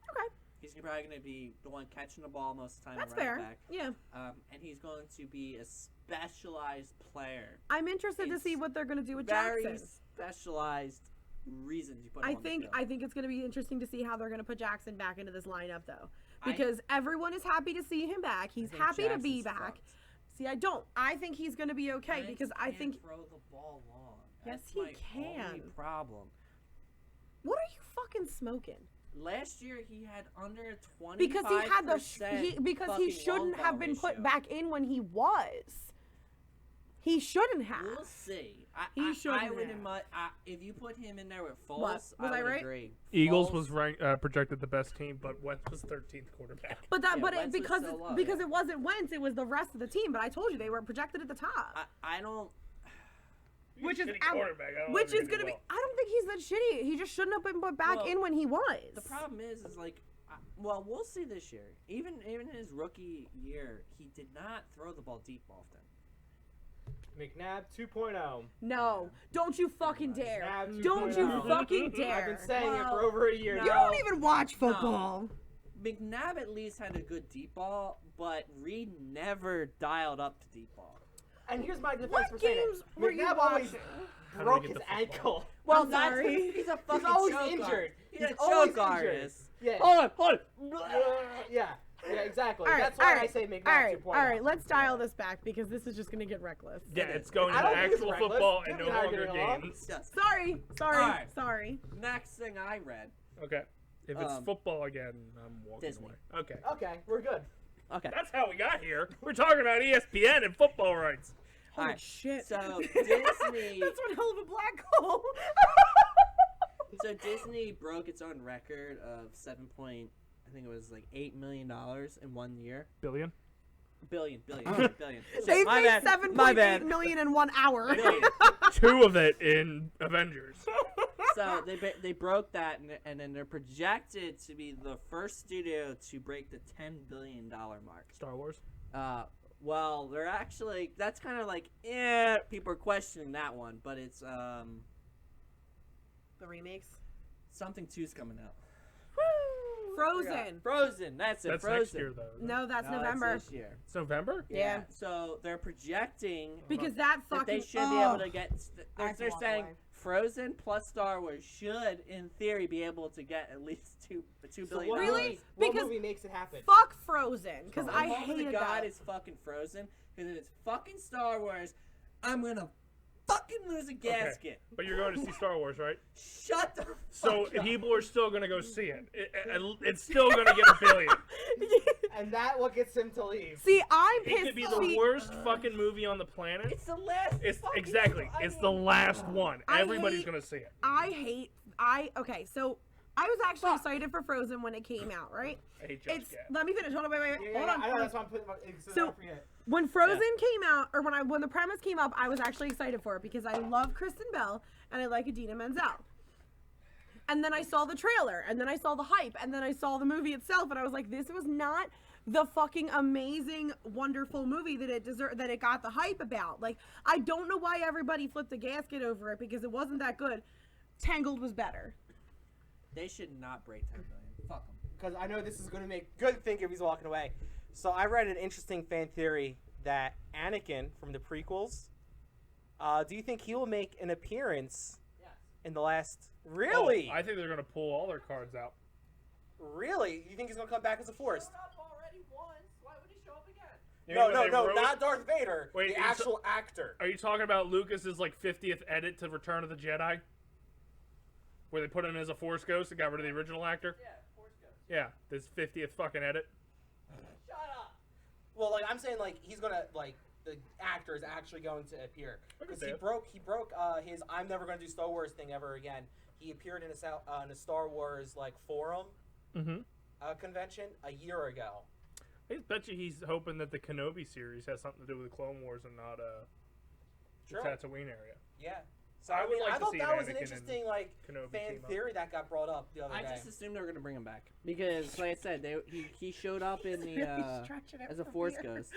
Okay. He's probably gonna be the one catching the ball most of the time. That's and running fair. Back. Yeah. And he's going to be a specialized player. I'm interested to It's see what they're going to do with Very Jackson. specialized reasons you put him I on the think field. it's going to be interesting to see how they're going to put Jackson back into this lineup, though, I- because everyone is happy to see him back. He's I think happy to be Jackson's back. fucked. See, I don't. I think he's going to be okay Wentz because I can't think. throw the ball long. Yes, That's he my only can. problem. What are you fucking smoking? Last year he had under 25% Because he had because he fucking shouldn't long have ball been put ratio. back in when he was. He shouldn't have. We'll see. He I shouldn't would have. if you put him in there with Foles, What? Was I would right? agree. Eagles Foles- was ranked, projected the best team, but Wentz was 13th quarterback. But that, Yeah, but it, Wentz was because so low, because yeah. it wasn't Wentz, it was the rest of the team. But I told you they were projected at the top. I don't. Which is Shitty out- quarterback. I don't Which think is he gonna did be. well. I don't think he's that shitty. He just shouldn't have been put back Well, in when he was. The problem is like, well, we'll see this year. Even his rookie year, he did not throw the ball deep often. McNabb 2.0. No, don't you fucking dare! McNabb Don't you 2.0. fucking dare! I've been saying it Well, for over a year no. You now. don't even watch football. McNabb at least had a good deep ball, but Reed never dialed up to deep ball. And here's my defense What for saying games it. were you McNabb always watching? How do we broke get his to football? ankle. Well, I'm that's sorry. he's a fucking always choke injured. artist. He's a always choke injured. artist. Yeah. Hold on. Yeah. Yeah, exactly. All right, That's why all right, I say make All math right, 2.0. all right. Let's dial this back because this is just gonna get reckless. Yeah, it's going I into don't think it's actual reckless. football and Give no me an longer argument, hello? games. Yes. Sorry. Alright. Sorry. Next thing I read. Okay. If it's Um, football again, I'm walking Disney. away. Okay. Okay, we're good. Okay. That's how we got here. We're talking about ESPN and football rights. Holy Alright, shit. So Disney, That's one hell of a black hole. so Disney broke its own record of I think it was like $8 million in 1 year. Billion? Billion. They've My made bad, my 7.8 bad. million in 1 hour. Billion. 2 of it in Avengers. So they broke that, and then they're projected to be the first studio to break the $10 billion mark. Star Wars? Well, they're actually, that's kind of like, people are questioning that one, but it's The remakes. something 2's coming out. Frozen. Frozen, that's it. That's Frozen. next year, though. isn't it? No, that's No, November. It's this year. It's November? Yeah. So they're projecting Because that that fucking. they should be able to get. I They're, have to they're walk saying away. Frozen plus Star Wars should, in theory, be able to get at least $2 billion. what Really? Movie, what Because- movie makes it happen? Fuck Frozen. Because The I moment hated God that. is fucking Frozen. Because if it's fucking Star Wars, I'm gonna fucking lose a gasket. But you're going to see Star Wars, right? Shut the So fuck up. people are still going to go see it. It's still going to get $1 billion. And that what gets him to leave. See, I'm pissed. It could be See, the worst fucking movie on the planet. It's the last. It's fucking exactly. I It's mean, the last one. I Everybody's hate- going to see it. Okay, so I was actually excited for Frozen when it came out, right? I hate Judge It's. Gad. Let me finish. Hold on, wait. Yeah, Hold on. I know that's why I'm putting my. So- I forget. When Frozen came out, or when the premise came up, I was actually excited for it because I love Kristen Bell and I like Idina Menzel. And then I saw the trailer, and then I saw the hype, and then I saw the movie itself, and I was like, this was not the fucking amazing, wonderful movie that it deserved, that it got the hype about. Like, I don't know why everybody flipped a gasket over it because it wasn't that good. Tangled was better. They should not break 10 billion. Fuck them. Because I know this is going to make good think if he's walking away. So I read an interesting fan theory that Anakin from the prequels, do you think he will make an appearance in the last... Really? Oh, I think they're going to pull all their cards out. Really? You think he's going to come back as a Force? up already once. Why would he show up again? You mean when they No, wrote- not Darth Vader. Wait, the you actual actor. Are you talking about Lucas's like 50th edit to Return of the Jedi? Where they put him as a Force Ghost and got rid of the original actor? Yeah, Force Ghost. Yeah, this 50th fucking edit. Shut up. Well, like I'm saying, like he's gonna like the actor is actually going to appear because see he it. broke his I'm never gonna do Star Wars thing ever again. He appeared in a Star Wars like forum Mm-hmm. convention a year ago. I bet you he's hoping that the Kenobi series has something to do with the Clone Wars and not the Sure. Tatooine area. Yeah. So I would like I to thought see that an was an Anakin interesting and like Kenobi fan team up. theory that got brought up the other I day. just assumed they were gonna bring him back because, like I said, he showed up in the as a Force Ghost.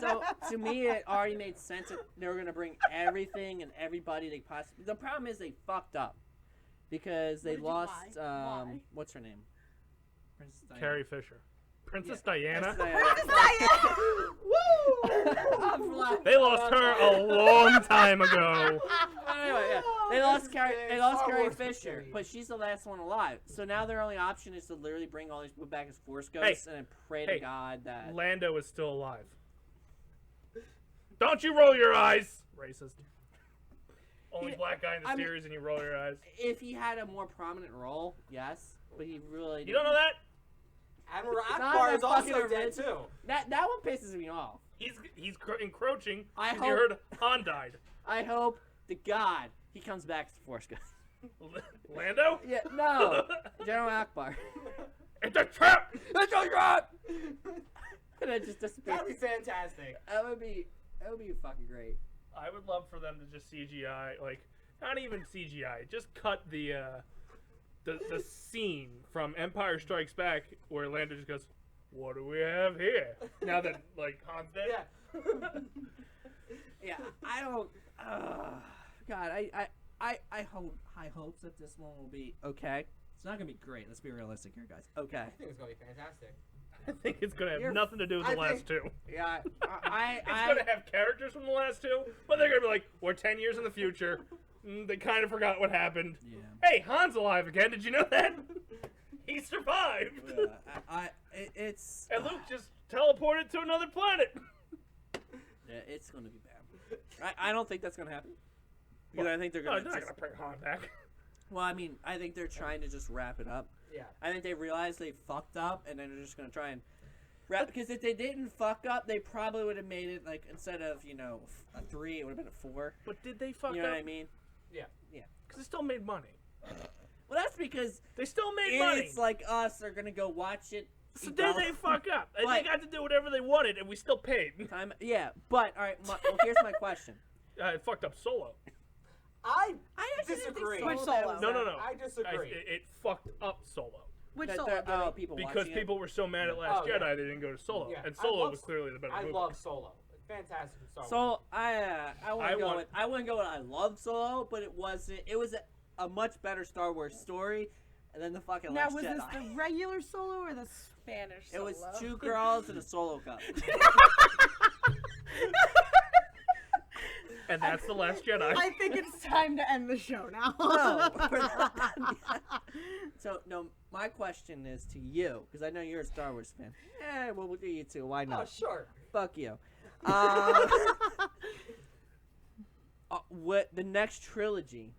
So to me, it already made sense that they were gonna bring everything and everybody they possibly. The problem is they fucked up because they lost. Why? What's her name? Princess Diana. Carrie Fisher. Princess Diana? Princess Diana. They lost her a long time ago. Anyway, yeah. They lost Star Carrie Wars Fisher, history. but she's the last one alive. So now their only option is to literally bring all these people back as Force Ghosts and then pray to Hey. God that. Lando is still alive. Don't you roll your eyes. Racist. Only black guy in the I mean- series and you roll your eyes. If he had a more prominent role, yes, but he really. You don't know that? Admiral Not Akbar that is also fucking dead original. too. That one pisses me off. He's encroaching. I 'cause you hope- heard Han died. I hope to God he comes back as Force Ghost. Lando? Yeah, no, General Akbar. It's a trap! That's a trap. And it just disappears. That'd be fantastic. That would be fucking great. I would love for them to just CGI, like, not even CGI, just cut the scene from Empire Strikes Back where Lando just goes, "What do we have here?" Now that, like, Han's dead. Yeah. Yeah, I don't. God, I hope high hopes that this one will be okay. It's not gonna be great. Let's be realistic here, guys. Okay. I think it's gonna be fantastic. I think it's gonna have You're- nothing to do with the I last think- two. Yeah, It's gonna have characters from the last two, but they're gonna be like, we're 10 years in the future. They kind of forgot what happened. Yeah. Hey, Han's alive again. Did you know that? He survived. It's And Luke just teleported to another planet. yeah, it's gonna be bad. I don't think that's gonna happen. Because I think they're No, gonna. they're not gonna bring Han back. Well, I mean, I think they're trying to just wrap it up. Yeah. I think they realized they fucked up, and then they're just gonna try and wrap. Because if they didn't fuck up, they probably would have made it like instead of a 3, it would have been a 4. But did they fuck You know up? what I mean? Yeah. Because they still made money. Well, that's because They still made money. idiots like us are gonna go watch it. So did they fuck up? And But- they got to do whatever they wanted, and we still paid. Yeah, but all right. Well, here's my question. It fucked up Solo. I actually didn't think disagree. Solo Which was Solo? that- No. I disagree. It fucked up Solo. Which that Solo? there- Jimmy? people Because watching people were so mad at Last Oh, yeah. Jedi, they didn't go to Solo. Yeah, And I Solo love- was clearly the better I movie. love Solo. Fantastic Solo. So I wouldn't go want- with I love Solo, but it was a much better Star Wars story than the fucking Now Last was Jedi. this the regular Solo or the Spanish It Solo? was 2 girls and a Solo cup. And that's The Last Jedi. I think it's time to end the show now. No, we're not done yet. So no, my question is to you because I know you're a Star Wars fan. Yeah, well we'll do you too. Why oh, not? sure. Fuck you. What the next trilogy?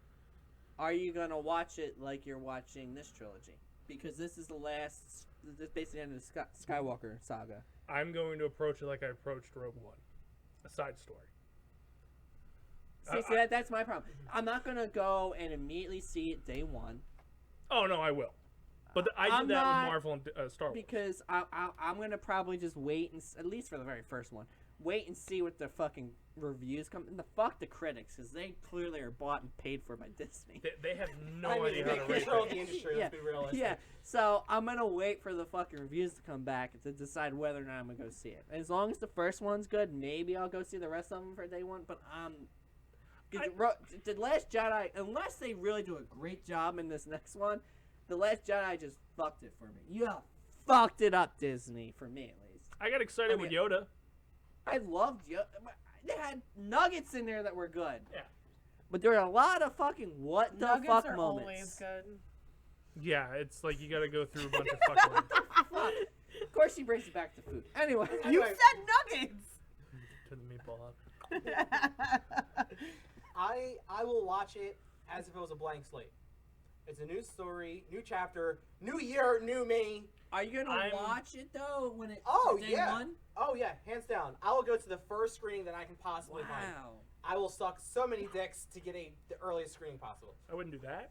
Are you gonna watch it like you're watching this trilogy? Because this is the last. This is basically the end of the Skywalker saga. I'm going to approach it like I approached Rogue One. A side story. See, that's my problem. I'm not gonna go and immediately see it day one Oh, no, I will. But I I'm did that not- with Marvel and Star Wars. because I'm gonna probably just wait and at least for the very first one, wait and see what the fucking reviews come. And fuck the critics, because they clearly are bought and paid for by Disney. They have no I mean, idea how they to rate control it. the industry. Yeah, Let's be realistic. Yeah, so I'm gonna wait for the fucking reviews to come back to decide whether or not I'm gonna go see it. As long as the first one's good, maybe I'll go see the rest of them for day one. But the Last Jedi, unless they really do a great job in this next one, the Last Jedi just fucked it for me. You fucked it up, Disney, for me at least. I got excited with Yoda. I loved you. They had nuggets in there that were good. Yeah. But there were a lot of fucking what the Nuggets fuck are moments. always good. Yeah, it's like you got to go through a bunch of fucking Of course, she brings it back to food. Anyway. You said nuggets. to the meatball hut. I will watch it as if it was a blank slate. It's a new story, new chapter, new year, new me. Are you gonna I'm- watch it though when it Oh, day yeah. one? Oh yeah, hands down. I will go to the first screening that I can possibly find. Wow. I will suck so many dicks to get the earliest screening possible. I wouldn't do that.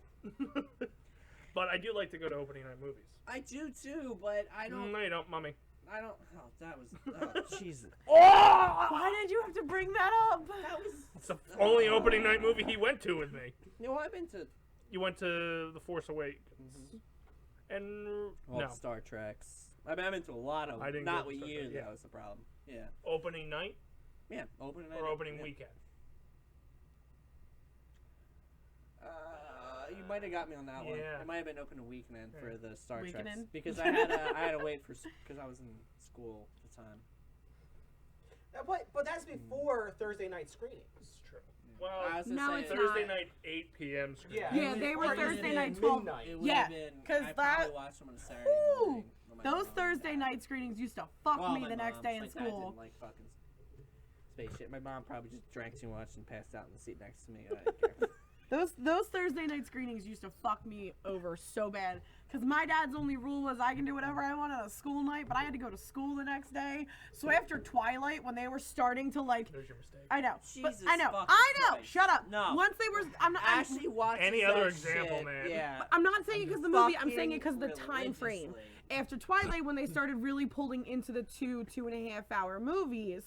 But I do like to go to opening night movies. I do too, but I don't. No, you don't, Mummy. I don't. Oh, that was. Oh, Jesus. Why did you have to bring that up? That was. It's the only opening night movie he went to with me. You know, I've been to You went to The Force Awakens. And all no, the Star Treks. I mean, I've been to a lot of. I didn't Not go to with Star you. Trek, yeah. That was the problem. Yeah. opening night Yeah. Opening night. or opening yeah. weekend. You might have got me on that one. Yeah. It might have been open a weekend for the Star Treks Weekend? because I had to wait for because I was in school at the time. But that's before Thursday night screenings. This is true. Well, I was gonna No, say, it's Thursday not. night 8 p.m. screen. Yeah. Yeah, they were Or even Thursday in night 12. midnight. It would Yeah, have been. 'cause I that- probably watched them on a Saturday Ooh, morning. when my those mom Thursday was night screenings used to fuck Well, me my the next mom, day in my dad school. didn't like fucking spaceship. My mom probably just drank too much and passed out in the seat next to me. I didn't care. Those Thursday night screenings used to fuck me over so bad. Because my dad's only rule was I can do whatever I want on a school night, but I had to go to school the next day. So after Twilight, when they were starting to like, There's your mistake. I know, but Jesus I know, fucking I know. Christ. Shut up. No. Once they were, I'm not. Ashley watches Any that other example, shit, man. Yeah. I'm not saying it because the movie. I'm saying Fucking it because the time frame. religiously. After Twilight, when they started really pulling into the 2.5 hour movies,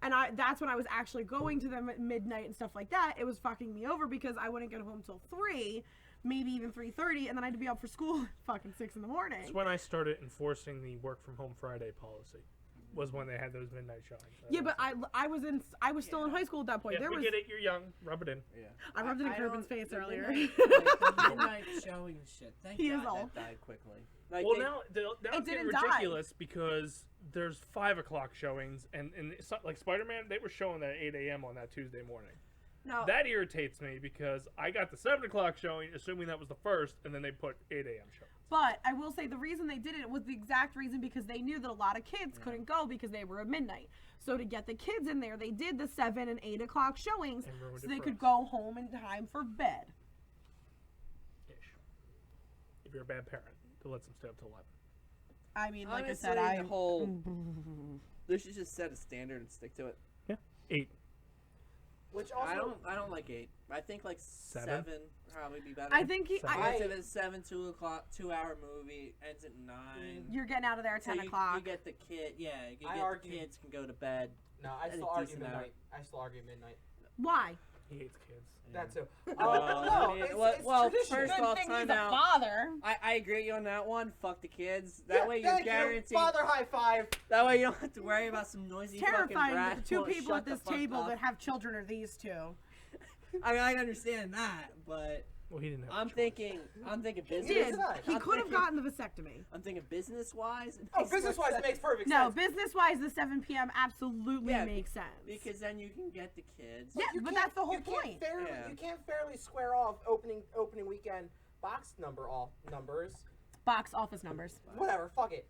and that's when I was actually going to them at midnight and stuff like that. It was fucking me over because I wouldn't get home till 3, maybe even 3:30, and then I had to be up for school at fucking 6 in the morning. That's when I started enforcing the work from home Friday policy. Was when they had those midnight showings. Yeah, but I was still in high school at that point. Yeah, There we was get it. You're young. Rub it in. Yeah. I rubbed it in I Corbin's don't- face the earlier. midnight- like, the midnight showing shit. Thank He is God old. that died quickly. Like, Well, they- now it's getting didn't die. ridiculous because there's 5 o'clock showings, and it's not, like Spider-Man, they were showing that at 8 a.m. on that Tuesday morning. No, That irritates me because I got the 7 o'clock showing, assuming that was the first, and then they put 8 a.m. showings. But I will say the reason they did it was the exact reason because they knew that a lot of kids couldn't go because they were at midnight. So to get the kids in there, they did the 7 and 8 o'clock showings so they could go home in time for bed. Ish. If you're a bad parent, to let them stay up till 11. I mean, like Honestly, I said, they should just set a standard and stick to it. Yeah. 8. Which also, I don't like 8. I think like 7 probably be better. I think If it's 7, 2 o'clock, 2-hour movie ends at 9. you're getting out of there at 10 so o'clock. You get the kid. Yeah, you I get argue- the kids can go to bed. no, I At a still argue decent hour. midnight. I still argue midnight. Why? He hates kids. That too. I mean, well, tradition. first Good off, thing time he's a out. father. I agree with you on that one. Fuck the kids. That Yeah, way you're thank guaranteed. you. Father high five. That way you don't have to worry about some noisy fucking Terrifying brat. that the two who won't people shut at this the fuck table up. that have children are these two. I mean, I understand that, but Well, he didn't have a I'm choice. thinking He business. did. nice. He I'm could have thinking- gotten the vasectomy. I'm thinking business wise. Oh, business wise, it makes perfect No, sense. business wise, the 7 p.m. absolutely Yeah, makes sense. Because then you can get the kids. Yeah, You but can't- that's the whole you can't point. Fairly, Yeah. You can't fairly square off opening weekend box numbers. Box office numbers. Whatever, fuck it.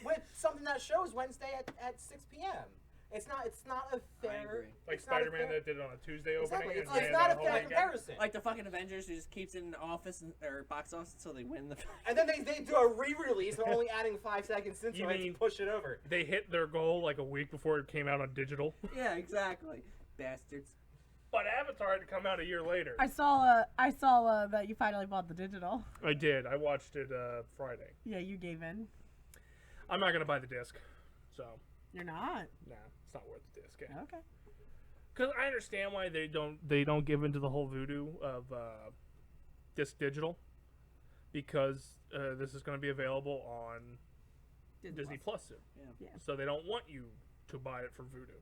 With something that shows Wednesday at 6 p.m. It's not a fair. agree. Like it's not a Spider-Man fair- that did it on a Tuesday opening. Exactly. And It's ran not the a whole fair weekend. comparison. Like the fucking Avengers who just keeps it in the office or box office until they win the. And then they do a re-release, and only adding 5 seconds into You it mean- to push it over. They hit their goal like a week before it came out on digital. Yeah, exactly. Bastards. But Avatar had to come out a year later. I saw that you finally bought the digital. I did. I watched it Friday. Yeah, you gave in. I'm not gonna buy the disc, so You're not. nah, it's not worth the disc. Yeah. Okay. Because I understand why they don't give into the whole voodoo of disc digital, because this is going to be available on Disney Plus soon. Yeah. So they don't want you to buy it for voodoo.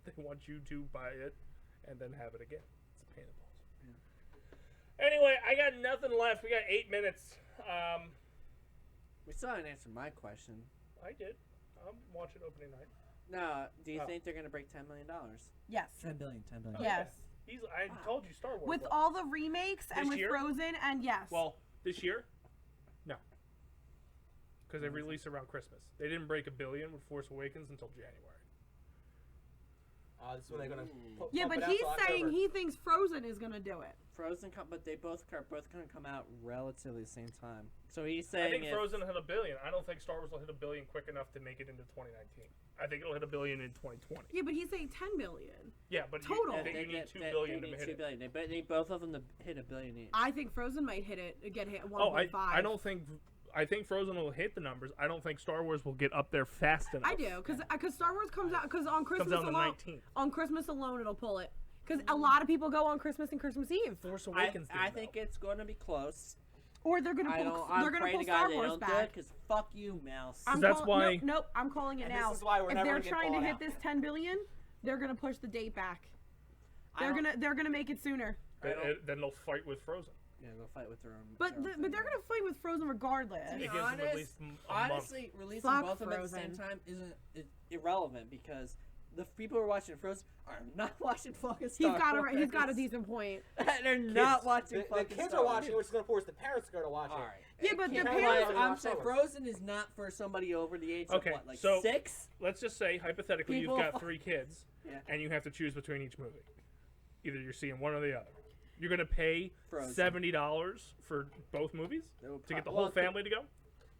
They want you to buy it and then have it again. It's a pain in the balls. Anyway, I got nothing left. We got 8 minutes. We still haven't answered my question. I did. I'm watching opening night. No, do you Oh. think they're gonna break $10 million? Yes. 10 billion. Yes. I told you Star Wars. With will. all the remakes and This with year? Frozen and yes. Well, this year? No. Because they released around Christmas. They didn't break $1 billion with Force Awakens until January. This is when they're gonna. yeah, pump but it out he's till saying October. he thinks Frozen is gonna do it. Frozen, but they both are gonna come out relatively the same time. So he's I saying think if- Frozen hit $1 billion. I don't think Star Wars will hit $1 billion quick enough to make it into 2019. I think it'll hit $1 billion in 2020. Yeah, but he's saying 10 billion. Yeah, but Total. I think you need $2 they billion to need hit $2 it. billion. They need both of them to hit $1 billion each. I think Frozen might hit 1.5. Oh, I don't think. I think Frozen will hit the numbers. I don't think Star Wars will get up there fast enough. I do, because Star Wars comes out because on Comes Christmas out on the alone. 19th. On Christmas alone, it'll pull it. Because a lot of people go on Christmas and Christmas Eve, Force I Awakens. think it's going to be close. or they're gonna I pull. don't. They're I'm gonna praying pull to God Star they Wars don't do back. it because fuck you, mouse. That's why- Nope, I'm calling it And now. this is why we're if never they're gonna get trying to bought hit out. this 10 billion, they're gonna push the date back. I don't- They're gonna make it sooner. Then they'll fight with Frozen. Yeah, they'll fight with their own. But their own but they're thing. gonna fight with Frozen regardless. To be It gives them at least a month. honestly, releasing Fuck both of them at the same Frozen. time is irrelevant because the people who are watching Frozen are not watching fucking Star Wars. He's got a decent point. They're not watching The fucking kids Star are Wars. watching, which is gonna force the parents to go to watch it. All right. Yeah, but the can't parents- rely on I'm watch saying Star Wars. Frozen is not for somebody over the age Okay, of what, like so- 6? Let's just say hypothetically People- you've got 3 kids, Yeah. and you have to choose between each movie. Either you're seeing one or the other. You're gonna pay Frozen. $70 for both movies They will to get the well, whole family to go.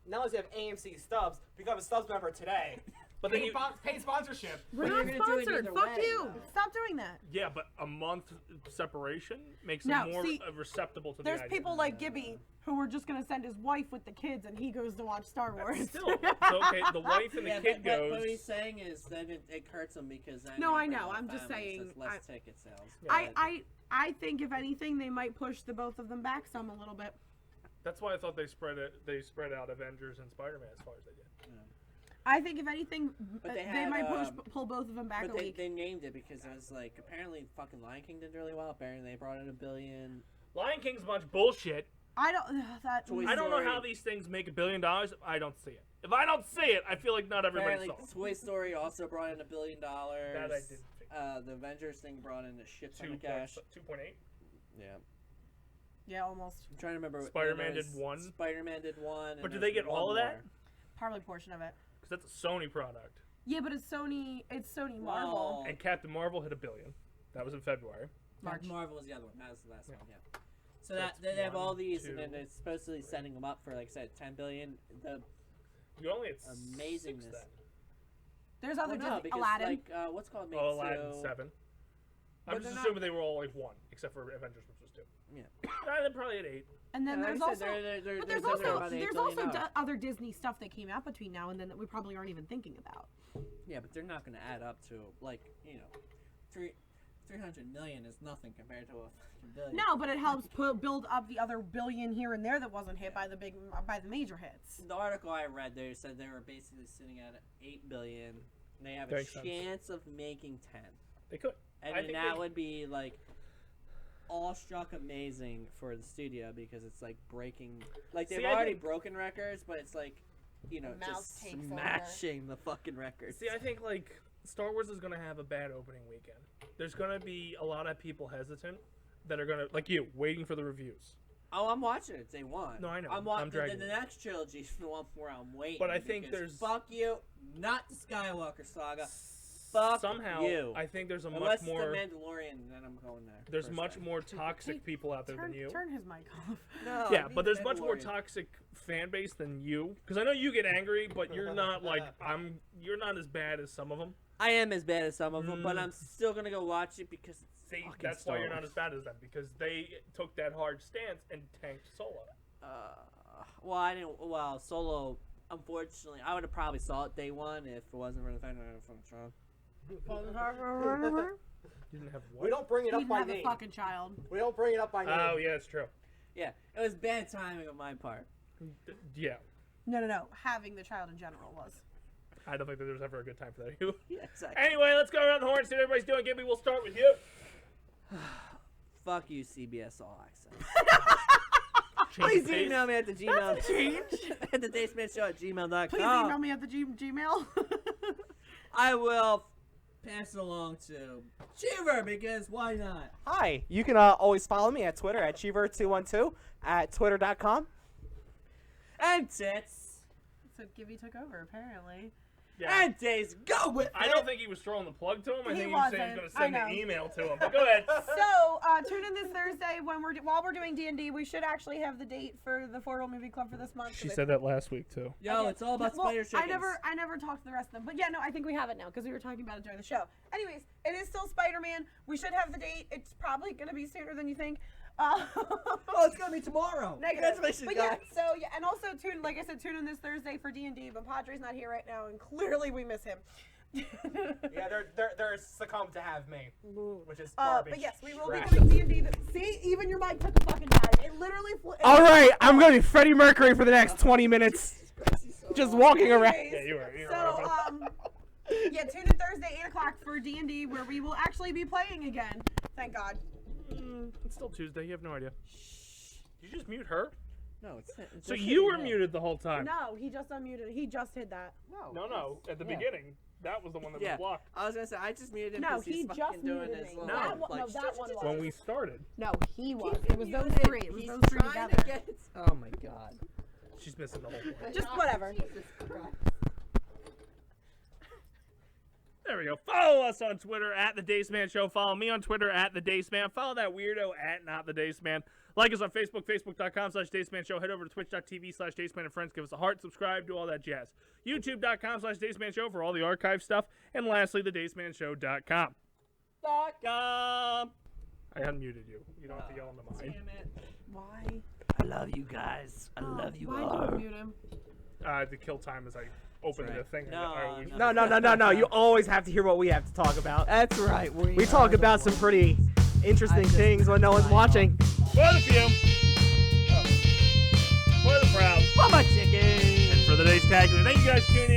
Now that you have AMC Stubs, become a Stubs member today. But then you, Pay sponsorship. We're But not you're gonna do it sponsored. either Fuck way, you. though. Stop doing that. yeah, but a month separation makes No, them more see, receptible to There's the idea. people like Gibby who were just gonna send his wife with the kids, and he goes to watch Star Wars. Still, so, okay, the wife and the Yeah, kid but goes. what he's saying is that it hurts them because then No, you I bring know, the I'm just family, so saying, it's less ticket sales. I think if anything, they might push the both of them back some a little bit. That's why I thought they spread out Avengers and Spider-Man as far as they did. I think if anything, But they they had, might pull both of them back But a they, week. they named it because it was like apparently fucking Lion King did really well. Apparently they brought in $1 billion. Lion King's a bunch of bullshit. I don't that. Toy I don't know Story. how these things make $1 billion if I don't see it. If I don't see it, I feel like not everybody Apparently saw it. Toy Story also brought in $1 billion. That I didn't think. The Avengers thing brought in a shit ton of 2.8. cash. 2.8. Yeah. Yeah, almost. I'm trying to remember. Spider-Man did one. Spider-Man did one. But and did they there's get all of one that? more. Probably a portion of it. Because that's a Sony product. Yeah, but it's Sony Marvel. Well, And Captain Marvel hit $1 billion. That was in February. March. Marvel was the other one. That was the last one. Yeah. So That's they have all one, these, two. and then it's supposedly setting them up for, like I said, $10 billion. The You only had amazingness. 6 then. There's other no, Disney. because Aladdin. like what's called made Aladdin two. 7. But I'm just they're assuming they were all like 1, except for Avengers, which was 2. Yeah. They probably had 8. And then Yeah, there's like I also said, but there's also other Disney stuff that came out between now and then that we probably aren't even thinking about. Yeah, but they're not going to add up to like 300 million is nothing compared to a fucking billion. No, but it helps build up the other billion here and there that wasn't hit by the major hits. The article I read, they said they were basically sitting at 8 billion. And they have a Makes sense. chance of making 10. They could. And I then think that would be like awestruck amazing for the studio because it's like breaking, like they've See, I already think- broken records, but it's like, you know, The mouse just takes over. smashing the fucking records. See, I think like Star Wars is gonna have a bad opening weekend. There's gonna be a lot of people hesitant that are gonna, like you, waiting for the reviews. Oh, I'm watching it day one. No, I know. I'm I'm watching dragging the you. next trilogy is the one where I'm waiting. But I think because there's- fuck you, not the Skywalker saga. Fuck Somehow, you. I think there's a Unless much more. it's the Mandalorian, then I'm going there. There's first much time. more toxic people out there Turn than you. turn his mic off. No, Yeah, I mean but the there's much more Mandalorian. toxic fan base than you. Because I know you get angry, but you're not like You're not as bad as some of them. I am as bad as some of them, but Mm. I'm still gonna go watch it because it's See, fucking that's Star why you're not Wars. as bad as them because they took that hard stance and tanked Solo. Well, I didn't. Well, Solo. Unfortunately, I would have probably saw it day one if it wasn't for the fact that I'm from Tron. You didn't have We what? don't bring it He up didn't by have a name. fucking child. We don't bring it up by name. Oh yeah, it's true. Yeah, it was bad timing on my part. Yeah, No. Having the child in general was. I don't think that there was ever a good time for that. You. Yeah, exactly. Anyway, let's go around the horn. See what everybody's doing. Gibby, we'll start with you. Fuck you, CBS All Access. Change Please the pace. email me at the Gmail. At the DaceManShow@gmail.com. Please email me at the Gmail. I will pass it along to Cheever because why not? Hi, you can always follow me at Twitter at Cheever212 at twitter.com. And Tits. So Gibby took over apparently. Yeah. And Days. Go with I it. don't think he was throwing the plug to him. I He think he was saying he was wasn't. going to send I an know. email to him. But go ahead. So tune in this Thursday while we're doing D&D. We should actually have the date for the Four-Wheel Movie Club for this month. She said that last week too. Yo, it's all about spider chickens. I never talked to the rest of them, but yeah, no, I think we have it now because we were talking about it during the show. Anyways, it is still Spider-Man. We should have the date. It's probably gonna be sooner than you think. Oh, it's gonna be tomorrow. Negative. Congratulations, But guys. yeah, so yeah, and also like I said, tune in this Thursday for D&D. But Padre's not here right now, and clearly we miss him. Yeah, they're succumbed to have me, which is garbage. But yes, we will trash. be doing D&D. See, even your mic took a fucking dive. It literally. All right, I'm going to be Freddie Mercury for the next 20 minutes, just walking around. Yeah, you were. So yeah, tune in Thursday 8 o'clock for D&D, where we will actually be playing again. Thank God. It's still Tuesday. You have no idea. Did you just mute her? No, it's So you were muted the whole time. No, he just unmuted. He just hid that. No. At the Yeah. beginning, that was the one that Yeah, was blocked. I was gonna say I just muted him No, because he he's just fucking doing muted his me. little That one- like. no, that one was. When we started, No, he was. Keep It was those muted. three. It was He's those three trying together. to get. Oh my god. she's missing the whole point. Just whatever. There we go. Follow us on Twitter at the Dace Man Show. Follow me on Twitter at the Dace Man. Follow that weirdo at Not the Dace Man. Like us on Facebook, facebook.com/Dace Man Show. Head over to twitch.tv/Dace Man and Friends. Give us a heart, subscribe, do all that jazz. YouTube.com/Dace Man Show for all the archive stuff. And lastly, the DaceManShow.com. .com. I unmuted you. You don't have to yell into mine. Damn it. Why? I love you guys. I love you Why all. did you mute him? The kill time as I opened That's the right. thing. No, I always- no. No. You always have to hear what we have to talk about. That's right. We talk about some pretty interesting things when no one's watching. For the few. For the proud. For my chicken. And for the Dace Tag. Thank you guys for tuning in.